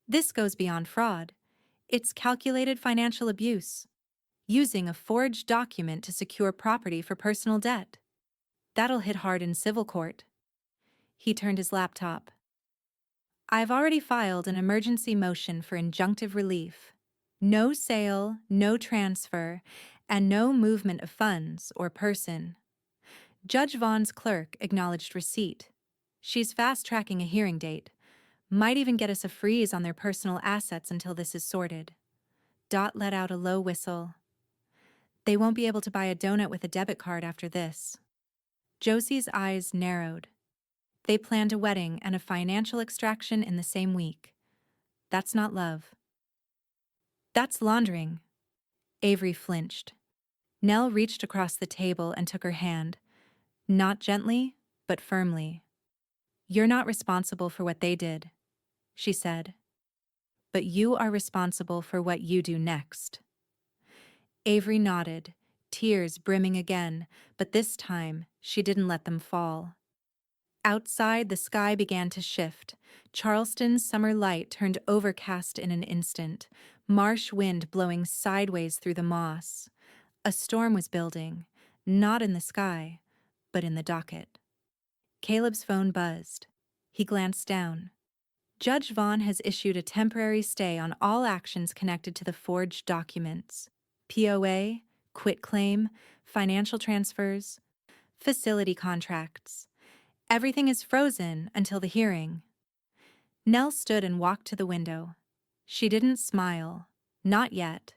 This goes beyond fraud. It's calculated financial abuse. Using a forged document to secure property for personal debt. That'll hit hard in civil court. He turned his laptop. I've already filed an emergency motion for injunctive relief. No sale, no transfer, and no movement of funds or person. Judge Vaughn's clerk acknowledged receipt. She's fast-tracking a hearing date. Might even get us a freeze on their personal assets until this is sorted. Dot let out a low whistle. They won't be able to buy a donut with a debit card after this. Josie's eyes narrowed. They planned a wedding and a financial extraction in the same week. That's not love. That's laundering. Avery flinched. Nell reached across the table and took her hand. Not gently, but firmly. You're not responsible for what they did, she said. But you are responsible for what you do next. Avery nodded, tears brimming again, but this time she didn't let them fall. Outside, the sky began to shift. Charleston's summer light turned overcast in an instant, marsh wind blowing sideways through the moss. A storm was building, not in the sky, but in the docket. Caleb's phone buzzed. He glanced down. Judge Vaughn has issued a temporary stay on all actions connected to the forged documents. POA, quitclaim, financial transfers, facility contracts. Everything is frozen until the hearing. Nell stood and walked to the window. She didn't smile, not yet,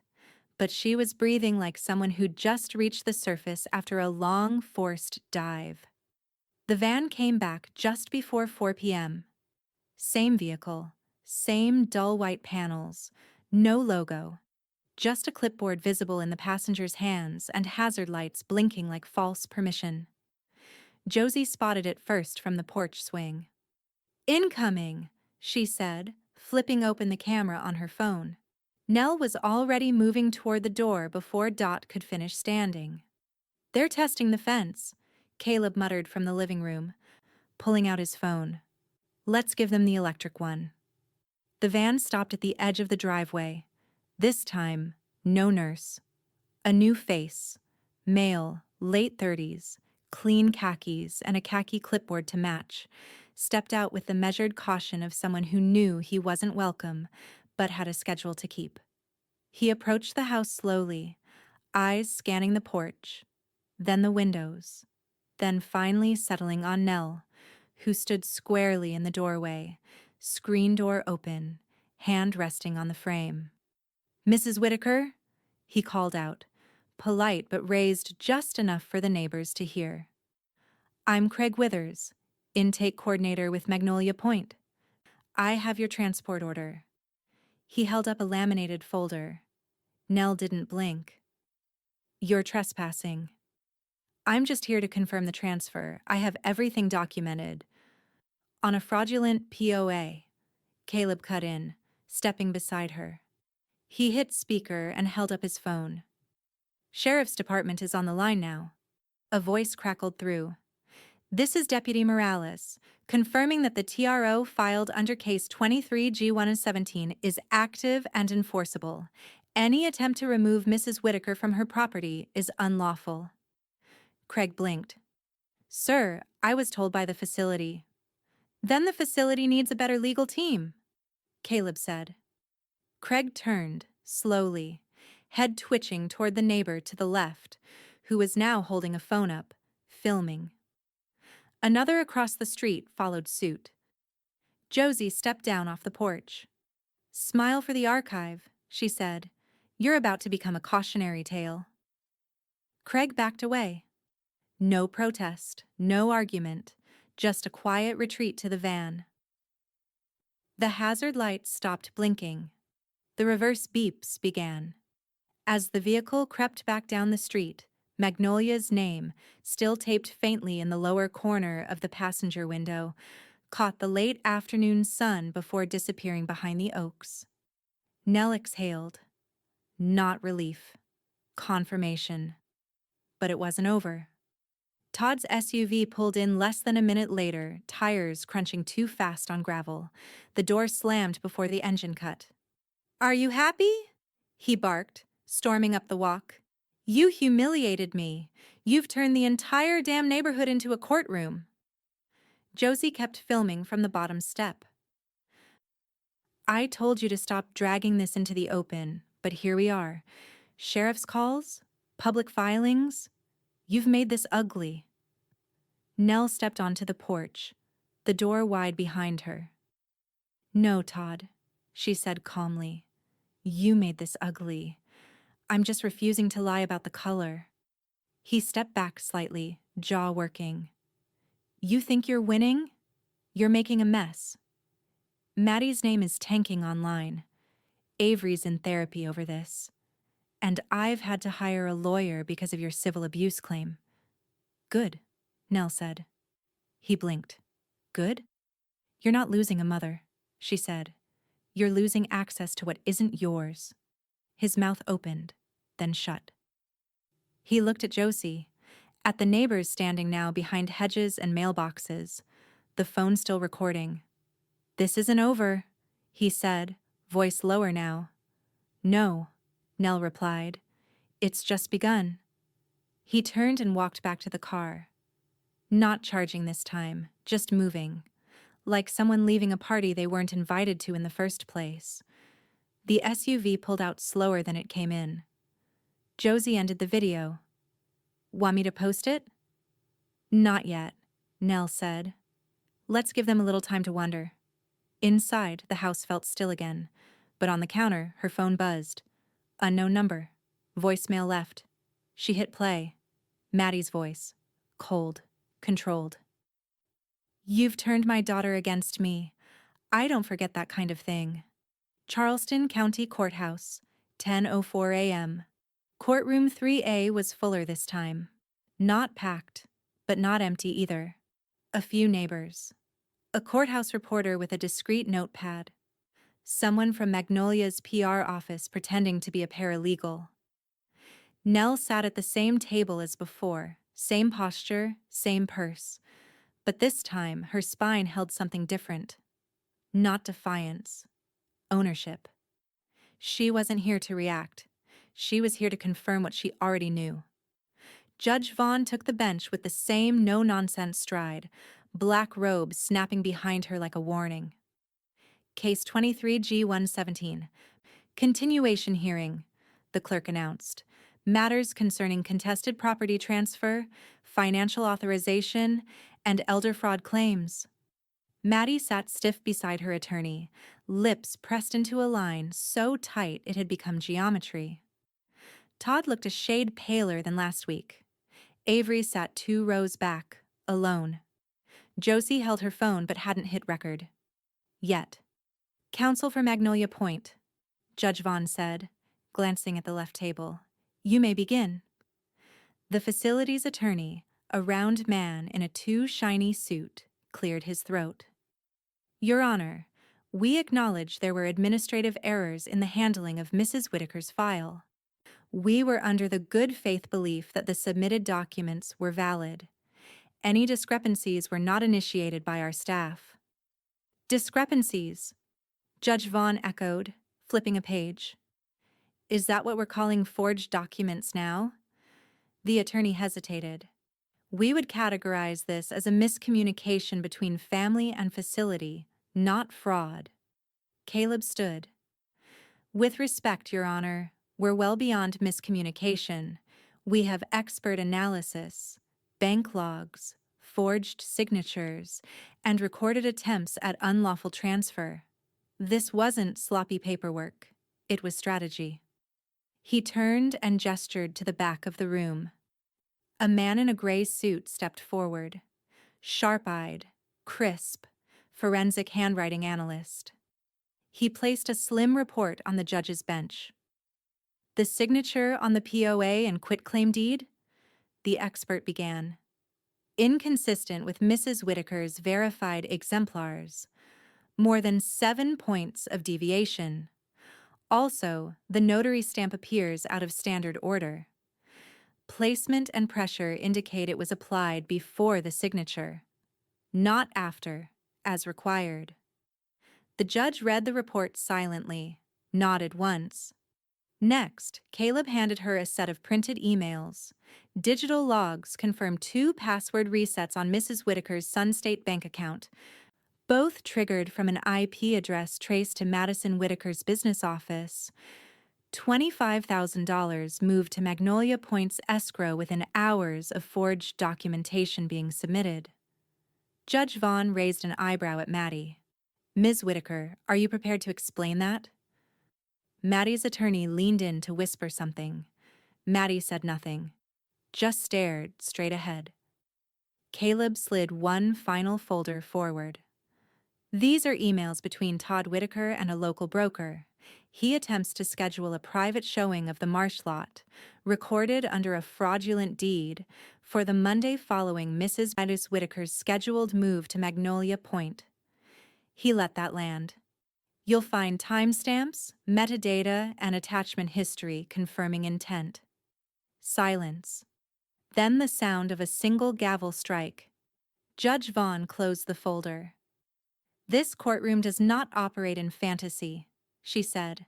but she was breathing like someone who'd just reached the surface after a long, forced dive. The van came back just before 4 p.m. Same vehicle, same dull white panels, no logo, just a clipboard visible in the passenger's hands and hazard lights blinking like false permission. Josie spotted it first from the porch swing. Incoming, she said, flipping open the camera on her phone. Nell was already moving toward the door before Dot could finish standing. They're testing the fence, Caleb muttered from the living room, pulling out his phone. Let's give them the electric one. The van stopped at the edge of the driveway. This time, no nurse. A new face, male, late 30s, clean khakis and a khaki clipboard to match, stepped out with the measured caution of someone who knew he wasn't welcome, but had a schedule to keep. He approached the house slowly, eyes scanning the porch, then the windows, then finally settling on Nell, who stood squarely in the doorway, screen door open, hand resting on the frame. Mrs. Whitaker? He called out, polite but raised just enough for the neighbors to hear. I'm Craig Withers, intake coordinator with Magnolia Point. I have your transport order. He held up a laminated folder. Nell didn't blink. You're trespassing. I'm just here to confirm the transfer. I have everything documented. On a fraudulent POA, Caleb cut in, stepping beside her. He hit speaker and held up his phone. Sheriff's Department is on the line now. A voice crackled through. This is Deputy Morales, confirming that the TRO filed under Case 23G117 is active and enforceable. Any attempt to remove Mrs. Whitaker from her property is unlawful. Craig blinked. Sir, I was told by the facility. Then the facility needs a better legal team, Caleb said. Craig turned, slowly, head twitching toward the neighbor to the left, who was now holding a phone up, filming. Another across the street followed suit. Josie stepped down off the porch. Smile for the archive, she said. You're about to become a cautionary tale. Craig backed away. No protest, no argument, just a quiet retreat to the van. The hazard lights stopped blinking. The reverse beeps began. As the vehicle crept back down the street, Magnolia's name, still taped faintly in the lower corner of the passenger window, caught the late afternoon sun before disappearing behind the oaks. Nell exhaled. Not relief. Confirmation. But it wasn't over. Todd's SUV pulled in less than a minute later, tires crunching too fast on gravel. The door slammed before the engine cut. "Are you happy?" he barked, storming up the walk. "You humiliated me. You've turned the entire damn neighborhood into a courtroom." Josie kept filming from the bottom step. "I told you to stop dragging this into the open, but here we are. Sheriff's calls, public filings. You've made this ugly." Nell stepped onto the porch, the door wide behind her. "No, Todd," she said calmly. "You made this ugly. I'm just refusing to lie about the color." He stepped back slightly, jaw working. "You think you're winning? You're making a mess. Maddie's name is tanking online. Avery's in therapy over this. And I've had to hire a lawyer because of your civil abuse claim." "Good," Nell said. He blinked. "Good? You're not losing a mother," she said. "You're losing access to what isn't yours." His mouth opened, then shut. He looked at Josie, at the neighbors standing now behind hedges and mailboxes, the phone still recording. "This isn't over," he said, voice lower now. "No," Nell replied. "It's just begun." He turned and walked back to the car. Not charging this time, just moving, like someone leaving a party they weren't invited to in the first place. The SUV pulled out slower than it came in. Josie ended the video. "Want me to post it?" "Not yet," Nell said. "Let's give them a little time to wonder." Inside, the house felt still again, but on the counter, her phone buzzed. Unknown number. Voicemail left. She hit play. Maddie's voice. Cold. Controlled. "You've turned my daughter against me. I don't forget that kind of thing." Charleston County Courthouse, 10:04 a.m. Courtroom 3A was fuller this time. Not packed, but not empty either. A few neighbors. A courthouse reporter with a discreet notepad. Someone from Magnolia's PR office pretending to be a paralegal. Nell sat at the same table as before, same posture, same purse. But this time, her spine held something different. Not defiance. Ownership. She wasn't here to react. She was here to confirm what she already knew. Judge Vaughn took the bench with the same no-nonsense stride, black robe snapping behind her like a warning. Case 23G117. Continuation hearing, the clerk announced. Matters concerning contested property transfer, financial authorization, and elder fraud claims. Maddie sat stiff beside her attorney, lips pressed into a line so tight it had become geometry. Todd looked a shade paler than last week. Avery sat 2 rows back, alone. Josie held her phone but hadn't hit record. Yet. "Counsel for Magnolia Point," Judge Vaughn said, glancing at the left table. "You may begin." The facility's attorney, a round man in a too shiny suit, cleared his throat. "Your Honor, we acknowledge there were administrative errors in the handling of Mrs. Whitaker's file. We were under the good faith belief that the submitted documents were valid. Any discrepancies were not initiated by our staff." "Discrepancies," Judge Vaughn echoed, flipping a page. "Is that what we're calling forged documents now?" The attorney hesitated. "We would categorize this as a miscommunication between family and facility, not fraud." Caleb stood. "With respect, Your Honor, we're well beyond miscommunication. We have expert analysis, bank logs, forged signatures, and recorded attempts at unlawful transfer. This wasn't sloppy paperwork. It was strategy." He turned and gestured to the back of the room. A man in a gray suit stepped forward, sharp-eyed, crisp, forensic handwriting analyst. He placed a slim report on the judge's bench. The signature on the POA and quitclaim deed? The expert began. Inconsistent with Mrs. Whitaker's verified exemplars. More than 7 points of deviation. Also, the notary stamp appears out of standard order. Placement and pressure indicate it was applied before the signature, not after, as required. The judge read the report silently, nodded once. Next, Caleb handed her a set of printed emails. Digital logs confirmed 2 password resets on Mrs. Whitaker's Sun State bank account, both triggered from an IP address traced to Madison Whitaker's business office. $25,000 moved to Magnolia Point's escrow within hours of forged documentation being submitted. Judge Vaughn raised an eyebrow at Maddie. Ms. Whitaker, are you prepared to explain that? Maddie's attorney leaned in to whisper something. Maddie said nothing, just stared straight ahead. Caleb slid one final folder forward. These are emails between Todd Whitaker and a local broker. He attempts to schedule a private showing of the marsh lot, recorded under a fraudulent deed, for the Monday following Mrs. Whitaker's scheduled move to Magnolia Point. He let that land. You'll find timestamps, metadata, and attachment history confirming intent. Silence. Then the sound of a single gavel strike. Judge Vaughn closed the folder. This courtroom does not operate in fantasy, she said.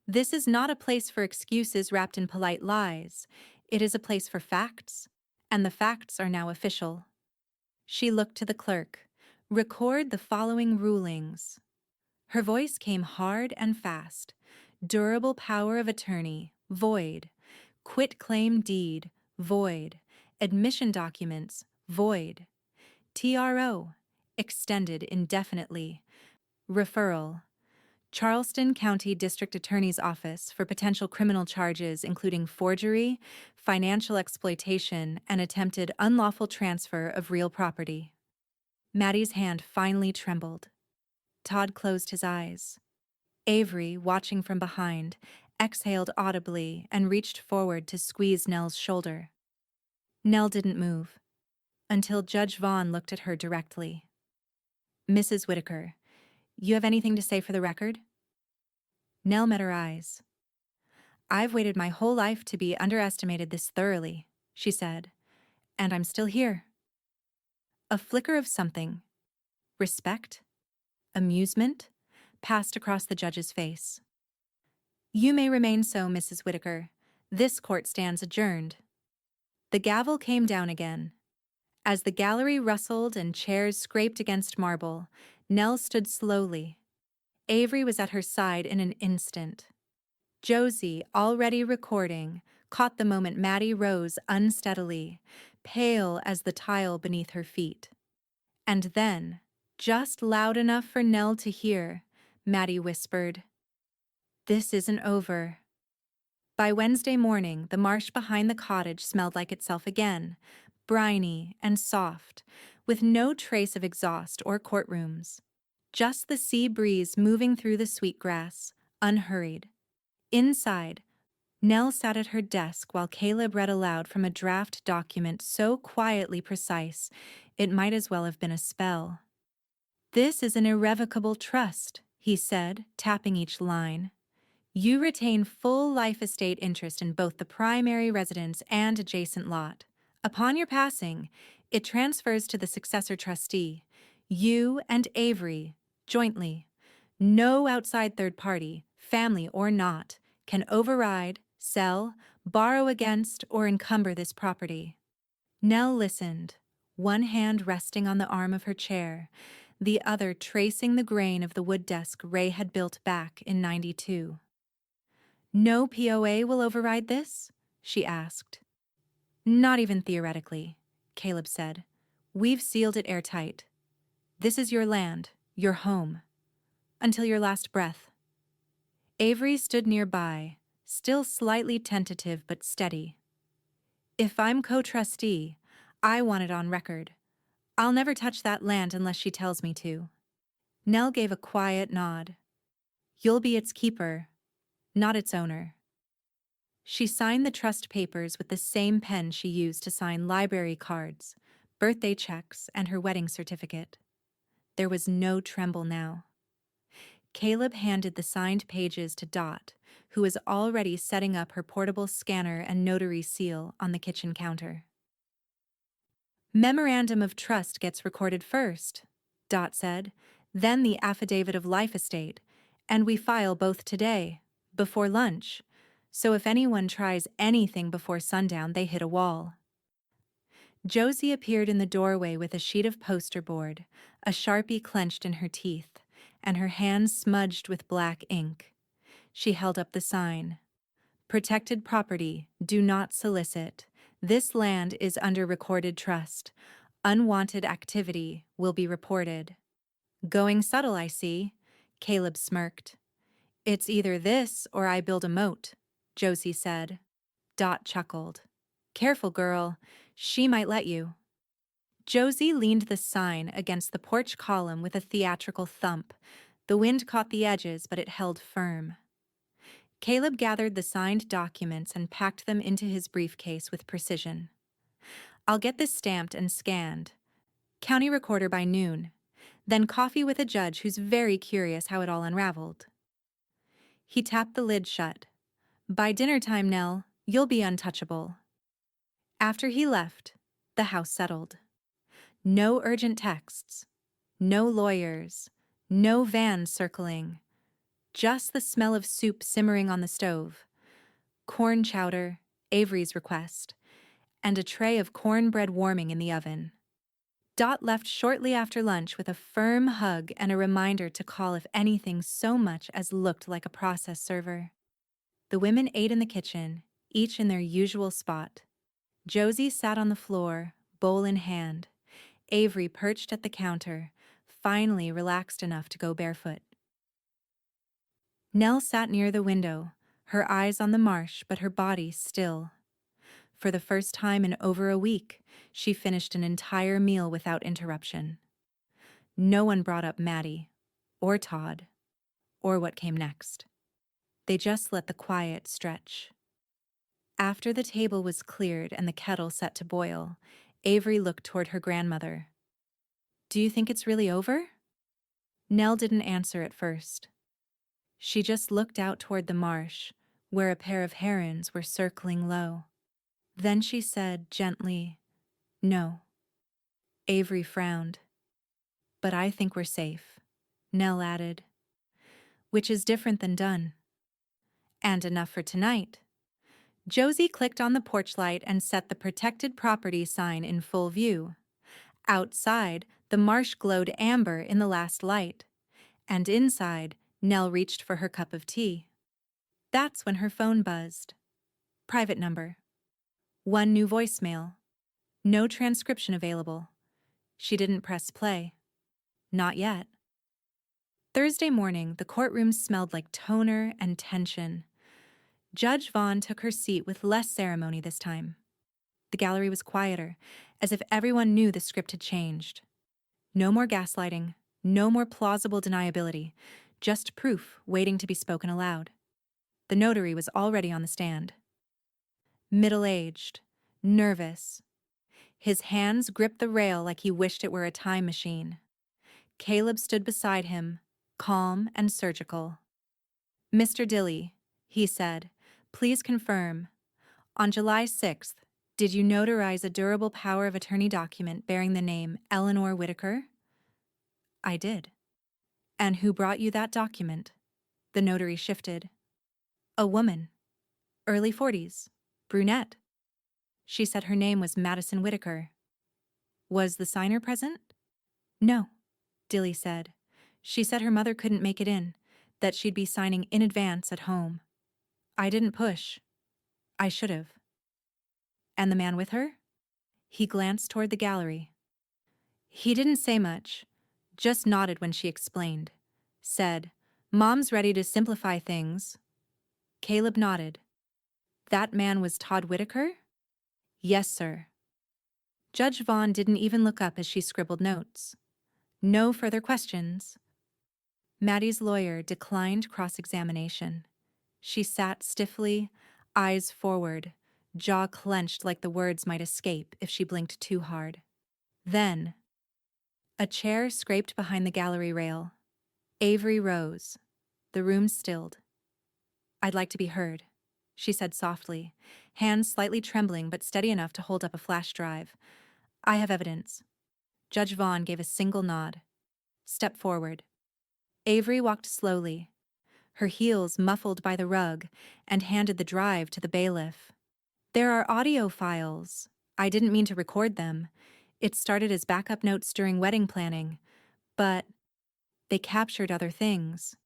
This is not a place for excuses wrapped in polite lies. It is a place for facts, and the facts are now official. She looked to the clerk. Record the following rulings. Her voice came hard and fast. Durable power of attorney, void. Quitclaim deed, void. Admission documents, void. TRO, extended indefinitely. Referral. Charleston County District Attorney's Office for potential criminal charges including forgery, financial exploitation, and attempted unlawful transfer of real property. Maddie's hand finally trembled. Todd closed his eyes. Avery, watching from behind, exhaled audibly and reached forward to squeeze Nell's shoulder. Nell didn't move, until Judge Vaughn looked at her directly. Mrs. Whitaker, you have anything to say for the record? Nell met her eyes. I've waited my whole life to be underestimated this thoroughly, she said, and I'm still here. A flicker of something, respect, amusement, passed across the judge's face. You may remain so, Mrs. Whitaker. This court stands adjourned. The gavel came down again. As the gallery rustled and chairs scraped against marble, Nell stood slowly. Avery was at her side in an instant. Josie, already recording, caught the moment Maddie rose unsteadily, pale as the tile beneath her feet. And then, just loud enough for Nell to hear, Maddie whispered, "This isn't over." By Wednesday morning, the marsh behind the cottage smelled like itself again, briny and soft, with no trace of exhaust or courtrooms. Just the sea breeze moving through the sweetgrass, unhurried. Inside, Nell sat at her desk while Caleb read aloud from a draft document so quietly precise it might as well have been a spell. "This is an irrevocable trust," he said, tapping each line. "You retain full life estate interest in both the primary residence and adjacent lot. Upon your passing, it transfers to the successor trustee, you and Avery, jointly. No outside third party, family or not, can override, sell, borrow against, or encumber this property." Nell listened, one hand resting on the arm of her chair, the other tracing the grain of the wood desk Ray had built back in '92. "No POA will override this?" she asked. "Not even theoretically," Caleb said. "We've sealed it airtight. This is your land, your home, until your last breath." Avery stood nearby, still slightly tentative but steady. If I'm co-trustee, I want it on record. I'll never touch that land unless she tells me to. Nell gave a quiet nod. You'll be its keeper, not its owner. She signed the trust papers with the same pen she used to sign library cards, birthday checks, and her wedding certificate. There was no tremble now. Caleb handed the signed pages to Dot, who was already setting up her portable scanner and notary seal on the kitchen counter. Memorandum of trust gets recorded first, Dot said, then the affidavit of life estate, and we file both today, before lunch, so if anyone tries anything before sundown, they hit a wall. Josie appeared in the doorway with a sheet of poster board, a Sharpie clenched in her teeth, and her hands smudged with black ink. She held up the sign. Protected property, do not solicit. This land is under recorded trust. Unwanted activity will be reported. Going subtle, I see, Caleb smirked. It's either this or I build a moat, Josie said. Dot chuckled. Careful, girl. She might let you. Josie leaned the sign against the porch column with a theatrical thump. The wind caught the edges, but it held firm. Caleb gathered the signed documents and packed them into his briefcase with precision. I'll get this stamped and scanned. County recorder by noon. Then coffee with a judge who's very curious how it all unraveled. He tapped the lid shut. By dinner time, Nell, you'll be untouchable. After he left, the house settled. No urgent texts. No lawyers. No vans circling. Just the smell of soup simmering on the stove. Corn chowder, Avery's request, and a tray of cornbread warming in the oven. Dot left shortly after lunch with a firm hug and a reminder to call if anything so much as looked like a process server. The women ate in the kitchen, each in their usual spot. Josie sat on the floor, bowl in hand. Avery perched at the counter, finally relaxed enough to go barefoot. Nell sat near the window, her eyes on the marsh but her body still. For the first time in over a week, she finished an entire meal without interruption. No one brought up Maddie, or Todd, or what came next. They just let the quiet stretch. After the table was cleared and the kettle set to boil, Avery looked toward her grandmother. Do you think it's really over? Nell didn't answer at first. She just looked out toward the marsh, where a pair of herons were circling low. Then she said gently, No. Avery frowned. But I think we're safe, Nell added. Which is different than done. And enough for tonight. Josie clicked on the porch light and set the protected property sign in full view. Outside, the marsh glowed amber in the last light. And inside, Nell reached for her cup of tea. That's when her phone buzzed. Private number. One new voicemail. No transcription available. She didn't press play. Not yet. Thursday morning, the courtroom smelled like toner and tension. Judge Vaughn took her seat with less ceremony this time. The gallery was quieter, as if everyone knew the script had changed. No more gaslighting, no more plausible deniability, just proof waiting to be spoken aloud. The notary was already on the stand. Middle-aged, nervous. His hands gripped the rail like he wished it were a time machine. Caleb stood beside him, calm and surgical. Mr. Dilly, he said, please confirm. On July 6th, did you notarize a durable power of attorney document bearing the name Eleanor Whitaker? I did. And who brought you that document? The notary shifted. A woman. Early 40s. Brunette. She said her name was Madison Whitaker. Was the signer present? No, Dilly said. She said her mother couldn't make it in, that she'd be signing in advance at home. I didn't push. I should have. And the man with her? He glanced toward the gallery. He didn't say much, just nodded when she explained. Said, Mom's ready to simplify things. Caleb nodded. That man was Todd Whitaker? Yes, sir. Judge Vaughn didn't even look up as she scribbled notes. No further questions. Maddie's lawyer declined cross-examination. She sat stiffly, eyes forward, jaw clenched like the words might escape if she blinked too hard. Then, a chair scraped behind the gallery rail. Avery rose. The room stilled. "I'd like to be heard," she said softly, hands slightly trembling but steady enough to hold up a flash drive. "I have evidence." Judge Vaughn gave a single nod. "Step forward." Avery walked slowly, her heels muffled by the rug, and handed the drive to the bailiff. "There are audio files. I didn't mean to record them. It started as backup notes during wedding planning, but they captured other things."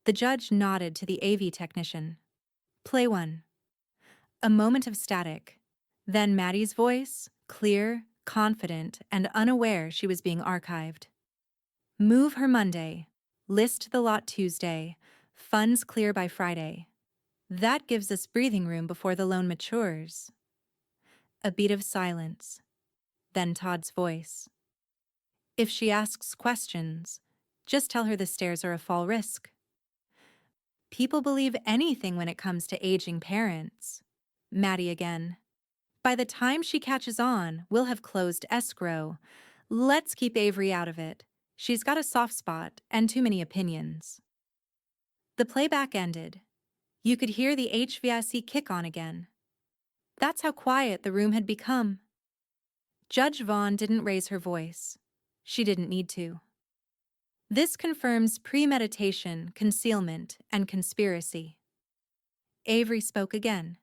The judge nodded to the AV technician. "Play one." A moment of static. Then Maddie's voice, clear, confident, and unaware she was being archived. "Move her Monday. List the lot Tuesday. Funds clear by Friday. That gives us breathing room before the loan matures." A beat of silence. Then Todd's voice. "If she asks questions, just tell her the stairs are a fall risk." "People believe anything when it comes to aging parents." Maddie again. "By the time she catches on, we'll have closed escrow. Let's keep Avery out of it. She's got a soft spot and too many opinions." The playback ended. You could hear the HVAC kick on again. That's how quiet the room had become. Judge Vaughn didn't raise her voice. She didn't need to. "This confirms premeditation, concealment, and conspiracy." Avery spoke again.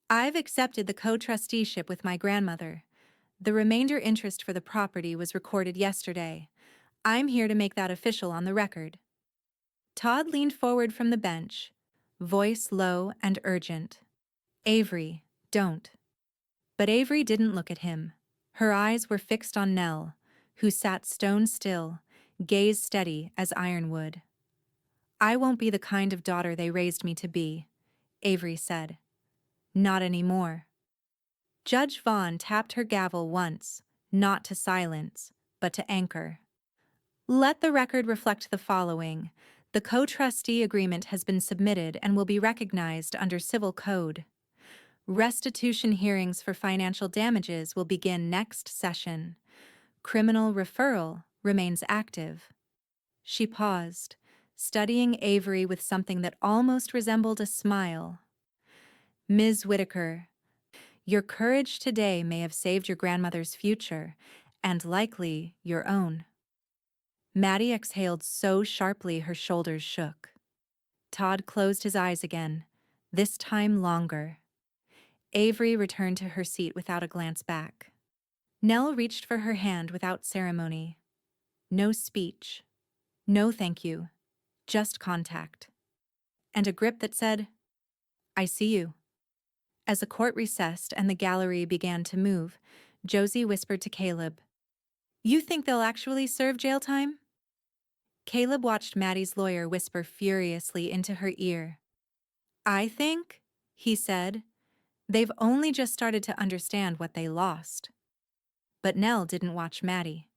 "I've accepted the co-trusteeship with my grandmother. The remainder interest for the property was recorded yesterday. I'm here to make that official on the record." Todd leaned forward from the bench, voice low and urgent. "Avery, don't." But Avery didn't look at him. Her eyes were fixed on Nell, who sat stone still, gaze steady as ironwood. "I won't be the kind of daughter they raised me to be," Avery said. "Not anymore." Judge Vaughn tapped her gavel once, not to silence, but to anchor. "Let the record reflect the following. The co-trustee agreement has been submitted and will be recognized under civil code. Restitution hearings for financial damages will begin next session. Criminal referral remains active." She paused, studying Avery with something that almost resembled a smile. "Ms. Whitaker, your courage today may have saved your grandmother's future, and likely your own." Maddie exhaled so sharply her shoulders shook. Todd closed his eyes again, this time longer. Avery returned to her seat without a glance back. Nell reached for her hand without ceremony. No speech. No thank you. Just contact. And a grip that said, "I see you." As the court recessed and the gallery began to move, Josie whispered to Caleb, "You think they'll actually serve jail time?" Caleb watched Maddie's lawyer whisper furiously into her ear. "I think," he said, "they've only just started to understand what they lost." But Nell didn't watch Maddie.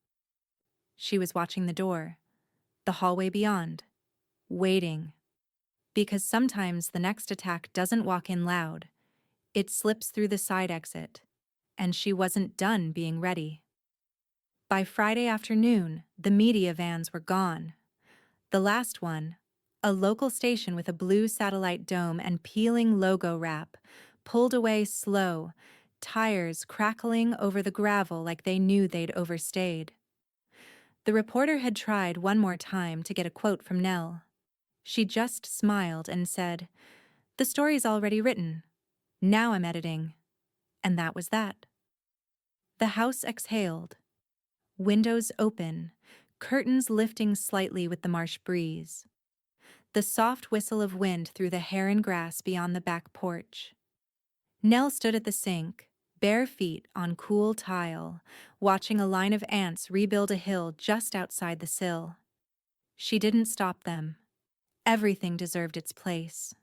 She was watching the door, the hallway beyond, waiting. Because sometimes the next attack doesn't walk in loud. It slips through the side exit, and she wasn't done being ready. By Friday afternoon, the media vans were gone. The last one, a local station with a blue satellite dome and peeling logo wrap, pulled away slow, tires crackling over the gravel like they knew they'd overstayed. The reporter had tried one more time to get a quote from Nell. She just smiled and said, "The story's already written. Now I'm editing." And that was that. The house exhaled. Windows open, curtains lifting slightly with the marsh breeze. The soft whistle of wind through the heron grass beyond the back porch. Nell stood at the sink, bare feet on cool tile, watching a line of ants rebuild a hill just outside the sill. She didn't stop them. Everything deserved its place.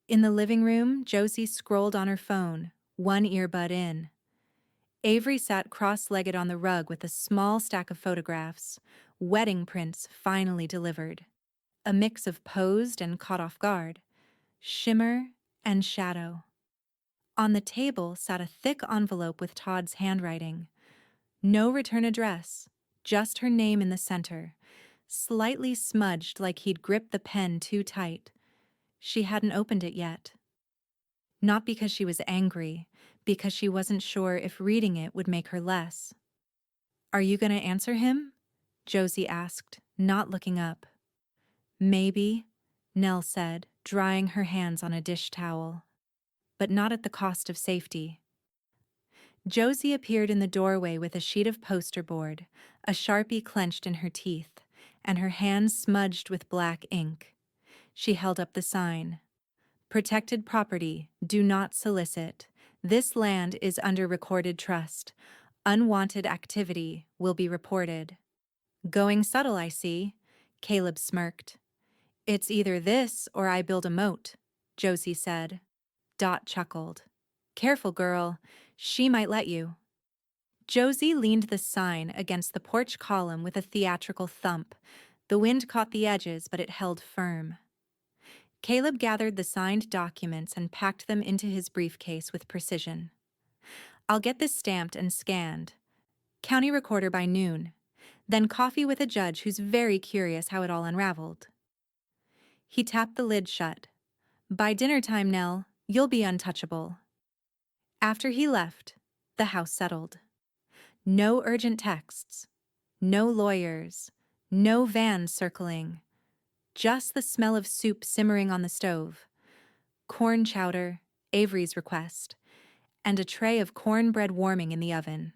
In the living room, Josie scrolled on her phone, one earbud in. Avery sat cross-legged on the rug with a small stack of photographs, wedding prints finally delivered. A mix of posed and caught off guard, shimmer and shadow. On the table sat a thick envelope with Todd's handwriting. No return address, just her name in the center, slightly smudged like he'd gripped the pen too tight. She hadn't opened it yet. Not because she was angry, because she wasn't sure if reading it would make her less. "Are you going to answer him?" Josie asked, not looking up. "Maybe," Nell said, drying her hands on a dish towel. "But not at the cost of safety." Josie appeared in the doorway with a sheet of poster board, a Sharpie clenched in her teeth, and her hands smudged with black ink. She held up the sign. "Protected property, do not solicit. This land is under recorded trust. Unwanted activity will be reported." "Going subtle, I see," Caleb smirked. "It's either this or I build a moat," Josie said. Dot chuckled. "Careful, girl. She might let you." Josie leaned the sign against the porch column with a theatrical thump. The wind caught the edges, but it held firm. Caleb gathered the signed documents and packed them into his briefcase with precision. "I'll get this stamped and scanned. County recorder by noon. Then coffee with a judge who's very curious how it all unraveled." He tapped the lid shut. "By dinner time, Nell, you'll be untouchable." After he left, the house settled. No urgent texts, no lawyers, no vans circling, just the smell of soup simmering on the stove, corn chowder, Avery's request, and a tray of cornbread warming in the oven.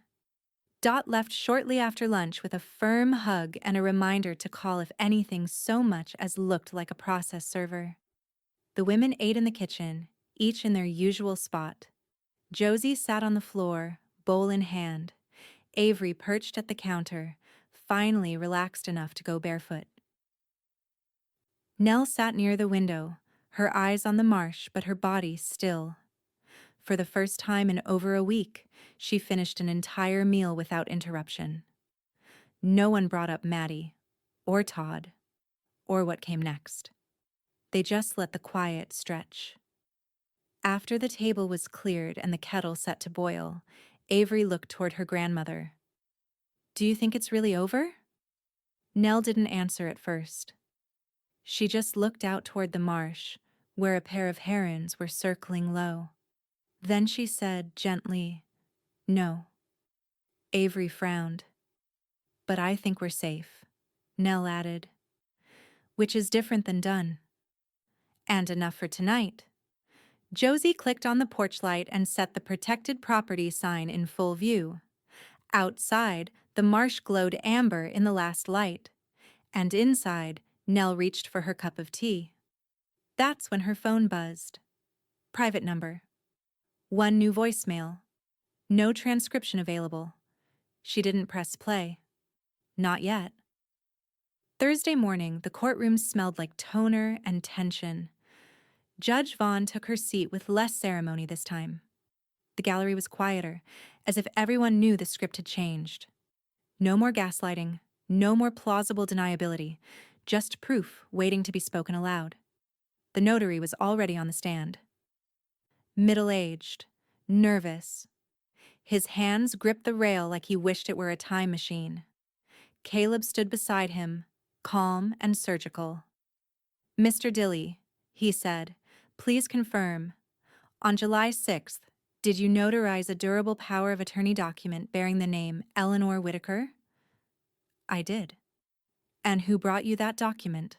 Dot left shortly after lunch with a firm hug and a reminder to call if anything so much as looked like a process server. The women ate in the kitchen, each in their usual spot. Josie sat on the floor, bowl in hand. Avery perched at the counter, finally relaxed enough to go barefoot. Nell sat near the window, her eyes on the marsh but her body still. For the first time in over a week, she finished an entire meal without interruption. No one brought up Maddie, or Todd, or what came next. They just let the quiet stretch. After the table was cleared and the kettle set to boil, Avery looked toward her grandmother. "Do you think it's really over?" Nell didn't answer at first. She just looked out toward the marsh, where a pair of herons were circling low. Then she said gently, "No." Avery frowned. "But I think we're safe," Nell added. "Which is different than done." "And enough for tonight." Josie clicked on the porch light and set the protected property sign in full view. Outside, the marsh glowed amber in the last light. And inside, Nell reached for her cup of tea. That's when her phone buzzed. Private number. One new voicemail. No transcription available. She didn't press play. Not yet. Thursday morning, the courtroom smelled like toner and tension. Judge Vaughn took her seat with less ceremony this time. The gallery was quieter, as if everyone knew the script had changed. No more gaslighting, no more plausible deniability, just proof waiting to be spoken aloud. The notary was already on the stand. Middle-aged, nervous. His hands gripped the rail like he wished it were a time machine. Caleb stood beside him, calm and surgical. "Mr. Dilly," he said, "please confirm. On July 6th, did you notarize a durable power of attorney document bearing the name Eleanor Whitaker?" "I did." "And who brought you that document?"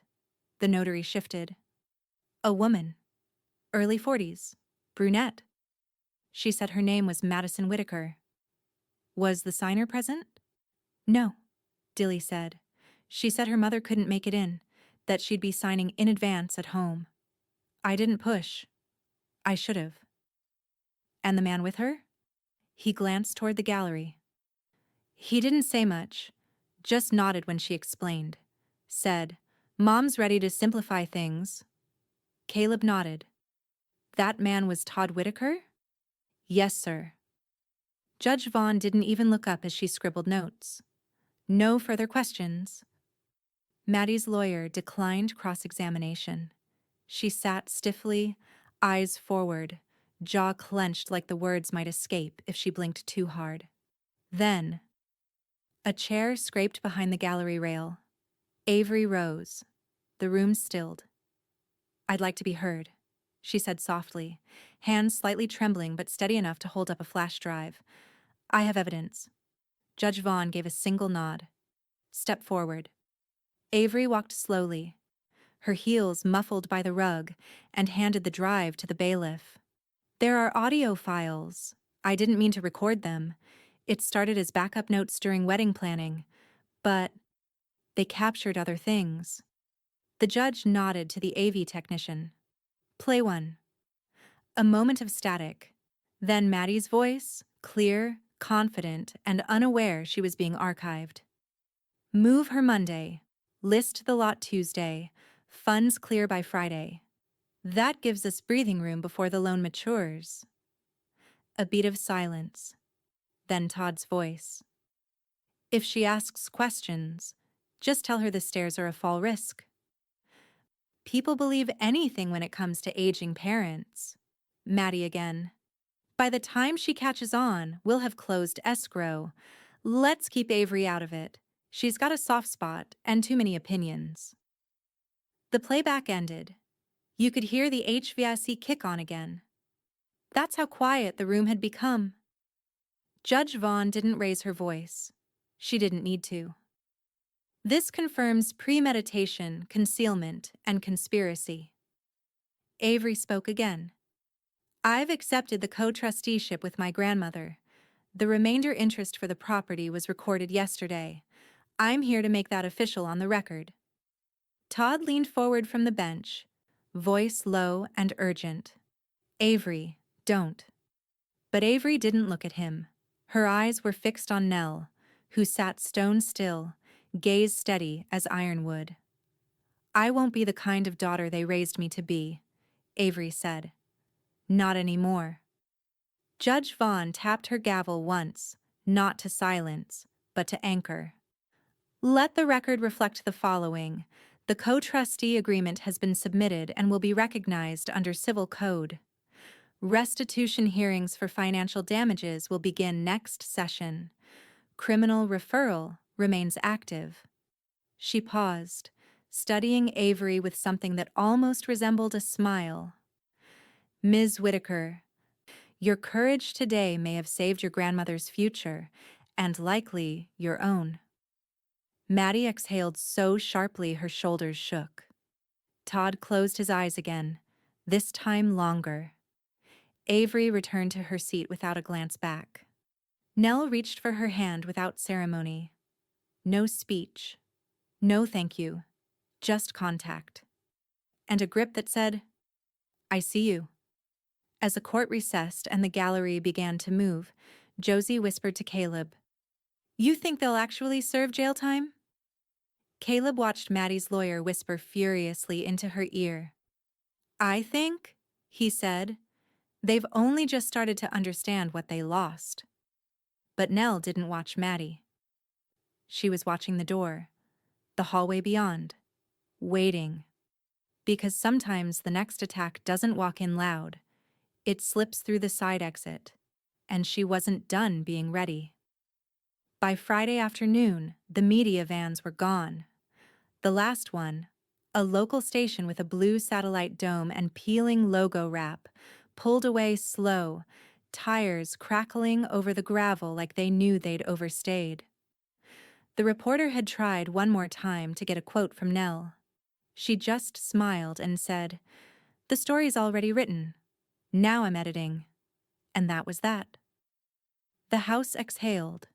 The notary shifted. "A woman. Early 40s. Brunette. She said her name was Madison Whitaker." "Was the signer present?" "No," Dilly said. "She said her mother couldn't make it in, that she'd be signing in advance at home. I didn't push. I should have." "And the man with her?" He glanced toward the gallery. "He didn't say much, just nodded when she explained. Said, 'Mom's ready to simplify things.'" Caleb nodded. "That man was Todd Whitaker?" Yes, sir. Judge Vaughn didn't even look up as she scribbled notes. No further questions. Maddie's lawyer declined cross-examination. She sat stiffly, eyes forward, jaw clenched like the words might escape if she blinked too hard. Then, a chair scraped behind the gallery rail. Avery rose. The room stilled. I'd like to be heard, she said softly, hands slightly trembling but steady enough to hold up a flash drive. I have evidence. Judge Vaughn gave a single nod. Step forward. Avery walked slowly, her heels muffled by the rug, and handed the drive to the bailiff. There are audio files. I didn't mean to record them. It started as backup notes during wedding planning, but they captured other things. The judge nodded to the AV technician. Play one. A moment of static. Then Maddie's voice, clear, confident, and unaware she was being archived. Move her Monday. List the lot Tuesday. Funds clear by Friday. That gives us breathing room before the loan matures. A beat of silence. Then Todd's voice. If she asks questions, just tell her the stairs are a fall risk. People believe anything when it comes to aging parents. Maddie again. By the time she catches on, we'll have closed escrow. Let's keep Avery out of it. She's got a soft spot and too many opinions. The playback ended. You could hear the HVAC kick on again. That's how quiet the room had become. Judge Vaughn didn't raise her voice. She didn't need to. This confirms premeditation, concealment, and conspiracy. Avery spoke again. I've accepted the co-trusteeship with my grandmother. The remainder interest for the property was recorded yesterday. I'm here to make that official on the record. Todd leaned forward from the bench, voice low and urgent. Avery, don't. But Avery didn't look at him. Her eyes were fixed on Nell, who sat stone still, gaze steady as ironwood. I won't be the kind of daughter they raised me to be, Avery said. Not anymore. Judge Vaughn tapped her gavel once, not to silence, but to anchor. Let the record reflect the following. The co-trustee agreement has been submitted and will be recognized under civil code. Restitution hearings for financial damages will begin next session. Criminal referral remains active. She paused, studying Avery with something that almost resembled a smile. Ms. Whitaker, your courage today may have saved your grandmother's future, and likely your own. Maddie exhaled so sharply her shoulders shook. Todd closed his eyes again, this time longer. Avery returned to her seat without a glance back. Nell reached for her hand without ceremony. No speech. No thank you. Just contact. And a grip that said, I see you. As the court recessed and the gallery began to move, Josie whispered to Caleb, You think they'll actually serve jail time? Caleb watched Maddie's lawyer whisper furiously into her ear. I think, he said, they've only just started to understand what they lost. But Nell didn't watch Maddie. She was watching the door, the hallway beyond, waiting. Because sometimes the next attack doesn't walk in loud. It slips through the side exit, and she wasn't done being ready. By Friday afternoon, the media vans were gone. The last one, a local station with a blue satellite dome and peeling logo wrap, pulled away slow, tires crackling over the gravel like they knew they'd overstayed. The reporter had tried one more time to get a quote from Nell. She just smiled and said, The story's already written. Now I'm editing. And that was that. The house exhaled.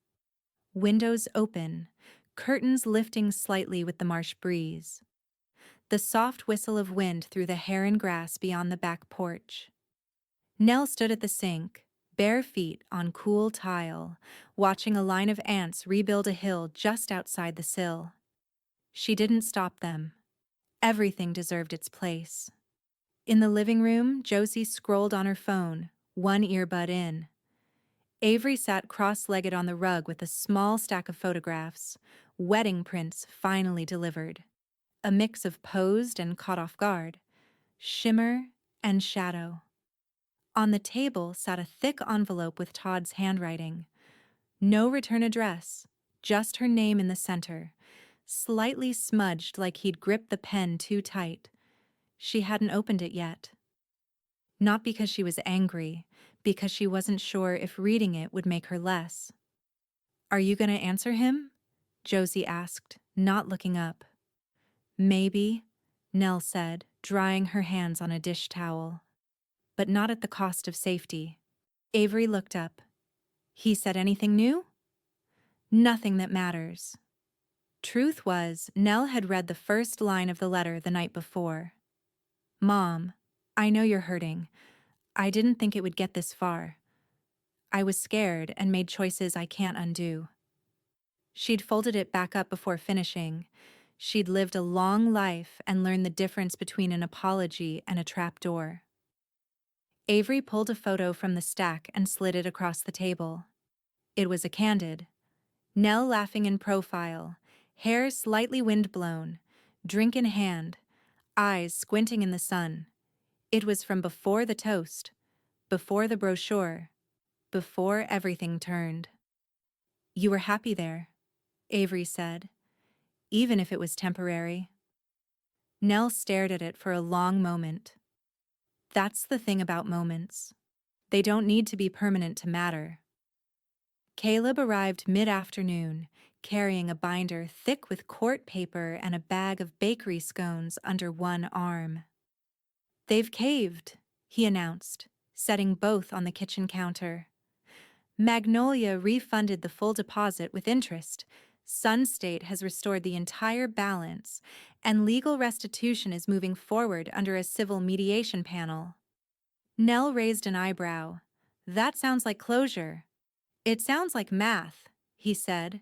Windows open, curtains lifting slightly with the marsh breeze. The soft whistle of wind through the heron grass beyond the back porch. Nell stood at the sink, bare feet on cool tile, watching a line of ants rebuild a hill just outside the sill. She didn't stop them. Everything deserved its place. In the living room, Josie scrolled on her phone, one earbud in. Avery sat cross-legged on the rug with a small stack of photographs, wedding prints finally delivered. A mix of posed and caught off guard, shimmer and shadow. On the table sat a thick envelope with Todd's handwriting. No return address, just her name in the center, slightly smudged like he'd gripped the pen too tight. She hadn't opened it yet. Not because she was angry, because she wasn't sure if reading it would make her less. "Are you going to answer him?" Josie asked, not looking up. "Maybe," Nell said, drying her hands on a dish towel. "But not at the cost of safety." Avery looked up. "He said anything new?" "Nothing that matters." Truth was, Nell had read the first line of the letter the night before. "Mom, I know you're hurting. I didn't think it would get this far. I was scared and made choices I can't undo." She'd folded it back up before finishing. She'd lived a long life and learned the difference between an apology and a trapdoor. Avery pulled a photo from the stack and slid it across the table. It was a candid. Nell laughing in profile, hair slightly wind-blown, drink in hand, eyes squinting in the sun. It was from before the toast, before the brochure, before everything turned. "You were happy there," Avery said, "even if it was temporary." Nell stared at it for a long moment. That's the thing about moments. They don't need to be permanent to matter. Caleb arrived mid-afternoon, carrying a binder thick with court paper and a bag of bakery scones under one arm. "They've caved," he announced, setting both on the kitchen counter. "Magnolia refunded the full deposit with interest. Sunstate has restored the entire balance, and legal restitution is moving forward under a civil mediation panel." Nell raised an eyebrow. "That sounds like closure." "It sounds like math," he said.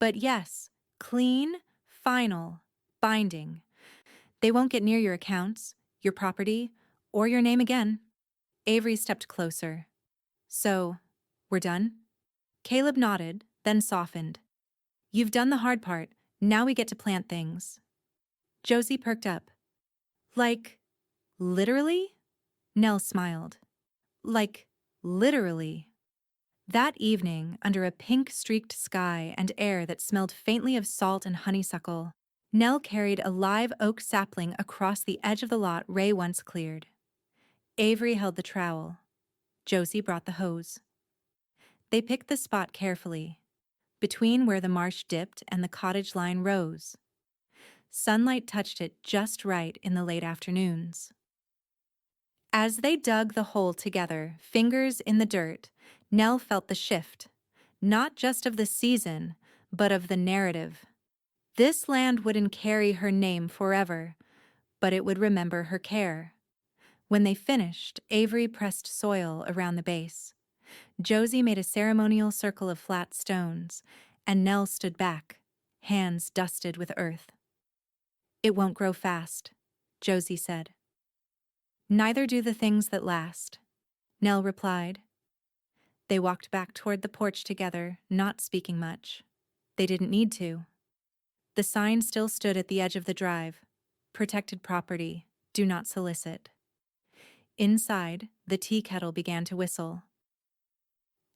"But yes, clean, final, binding. They won't get near your accounts, your property, or your name again." Avery stepped closer. "So, we're done?" Caleb nodded, then softened. "You've done the hard part. Now we get to plant things." Josie perked up. "Like, literally?" Nell smiled. "Like, literally." That evening, under a pink-streaked sky and air that smelled faintly of salt and honeysuckle, Nell carried a live oak sapling across the edge of the lot Ray once cleared. Avery held the trowel. Josie brought the hose. They picked the spot carefully, between where the marsh dipped and the cottage line rose. Sunlight touched it just right in the late afternoons. As they dug the hole together, fingers in the dirt, Nell felt the shift, not just of the season, but of the narrative. This land wouldn't carry her name forever, but it would remember her care. When they finished, Avery pressed soil around the base. Josie made a ceremonial circle of flat stones, and Nell stood back, hands dusted with earth. "It won't grow fast," Josie said. "Neither do the things that last," Nell replied. They walked back toward the porch together, not speaking much. They didn't need to. The sign still stood at the edge of the drive. Protected property. Do not solicit. Inside, the tea kettle began to whistle.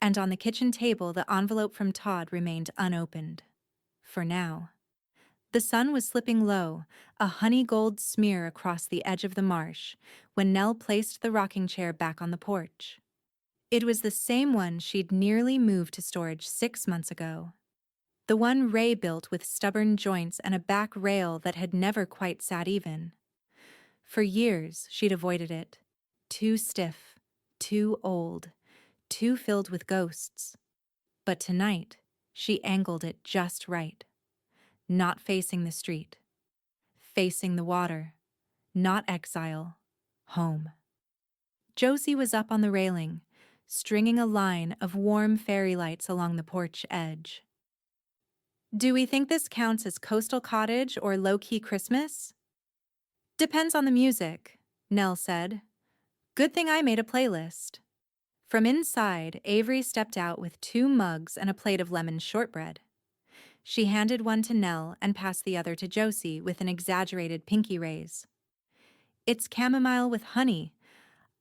And on the kitchen table, the envelope from Todd remained unopened. For now. The sun was slipping low, a honey gold smear across the edge of the marsh, when Nell placed the rocking chair back on the porch. It was the same one she'd nearly moved to storage 6 months ago. The one Ray built with stubborn joints and a back rail that had never quite sat even. For years, she'd avoided it. Too stiff, too old, too filled with ghosts. But tonight, she angled it just right. Not facing the street. Facing the water. Not exile. Home. Josie was up on the railing, stringing a line of warm fairy lights along the porch edge. "Do we think this counts as coastal cottage or low-key Christmas?" "Depends on the music," Nell said. "Good thing I made a playlist." From inside, Avery stepped out with 2 mugs and a plate of lemon shortbread. She handed one to Nell and passed the other to Josie with an exaggerated pinky raise. "It's chamomile with honey.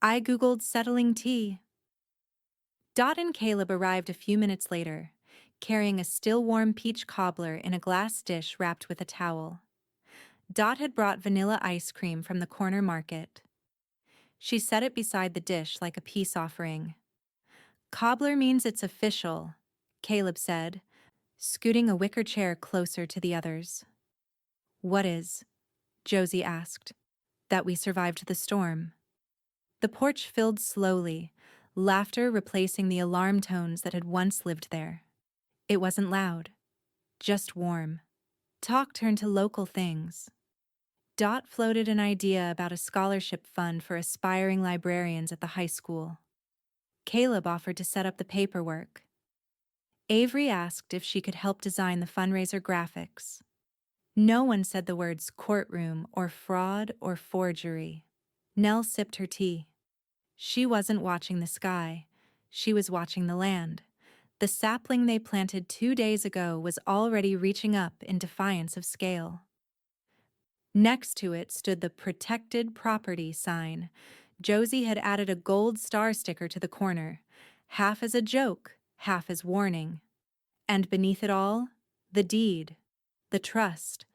I googled settling tea." Dot and Caleb arrived a few minutes later, carrying a still-warm peach cobbler in a glass dish wrapped with a towel. Dot had brought vanilla ice cream from the corner market. She set it beside the dish like a peace offering. "Cobbler means it's official," Caleb said, scooting a wicker chair closer to the others. "What is?" Josie asked. "That we survived the storm." The porch filled slowly, laughter replacing the alarm tones that had once lived there. It wasn't loud, just warm. Talk turned to local things. Dot floated an idea about a scholarship fund for aspiring librarians at the high school. Caleb offered to set up the paperwork. Avery asked if she could help design the fundraiser graphics. No one said the words courtroom or fraud or forgery. Nell sipped her tea. She wasn't watching the sky. She was watching the land. The sapling they planted 2 days ago was already reaching up in defiance of scale. Next to it stood the protected property sign. Josie had added a gold star sticker to the corner, half as a joke, half as warning. And beneath it all, the deed, the trust,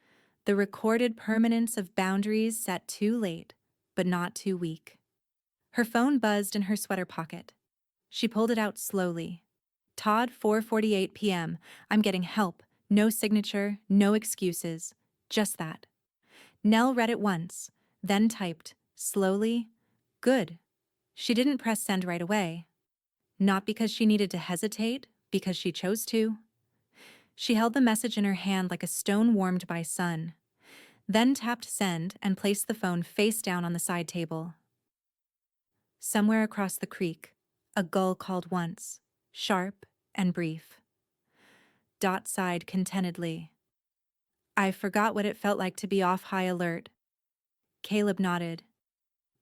the recorded permanence of boundaries set too late, but not too weak. Her phone buzzed in her sweater pocket. She pulled it out slowly. "Todd, 4:48 p.m. I'm getting help. No signature, no excuses. Just that." Nell read it once, then typed, slowly, "Good." She didn't press send right away. Not because she needed to hesitate, because she chose to. She held the message in her hand like a stone warmed by sun, then tapped send and placed the phone face down on the side table. Somewhere across the creek, a gull called once, sharp and brief. Dot sighed contentedly. "I forgot what it felt like to be off high alert." Caleb nodded.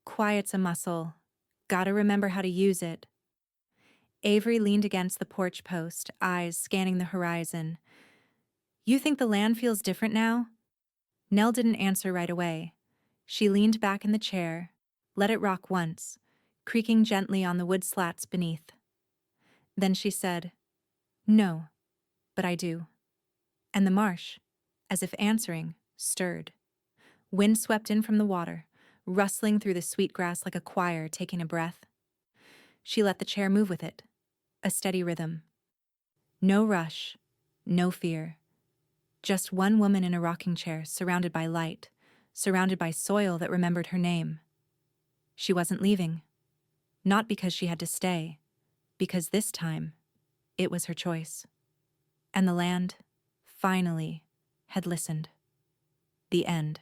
"Quiet's a muscle. Gotta remember how to use it." Avery leaned against the porch post, eyes scanning the horizon. "You think the land feels different now?" Nell didn't answer right away. She leaned back in the chair, let it rock once, creaking gently on the wood slats beneath. Then she said, "No, but I do." And the marsh, as if answering, stirred. Wind swept in from the water, rustling through the sweet grass like a choir taking a breath. She let the chair move with it, a steady rhythm. No rush, no fear. Just one woman in a rocking chair, surrounded by light, surrounded by soil that remembered her name. She wasn't leaving. Not because she had to stay, because this time, it was her choice. And the land, finally, had listened. The end.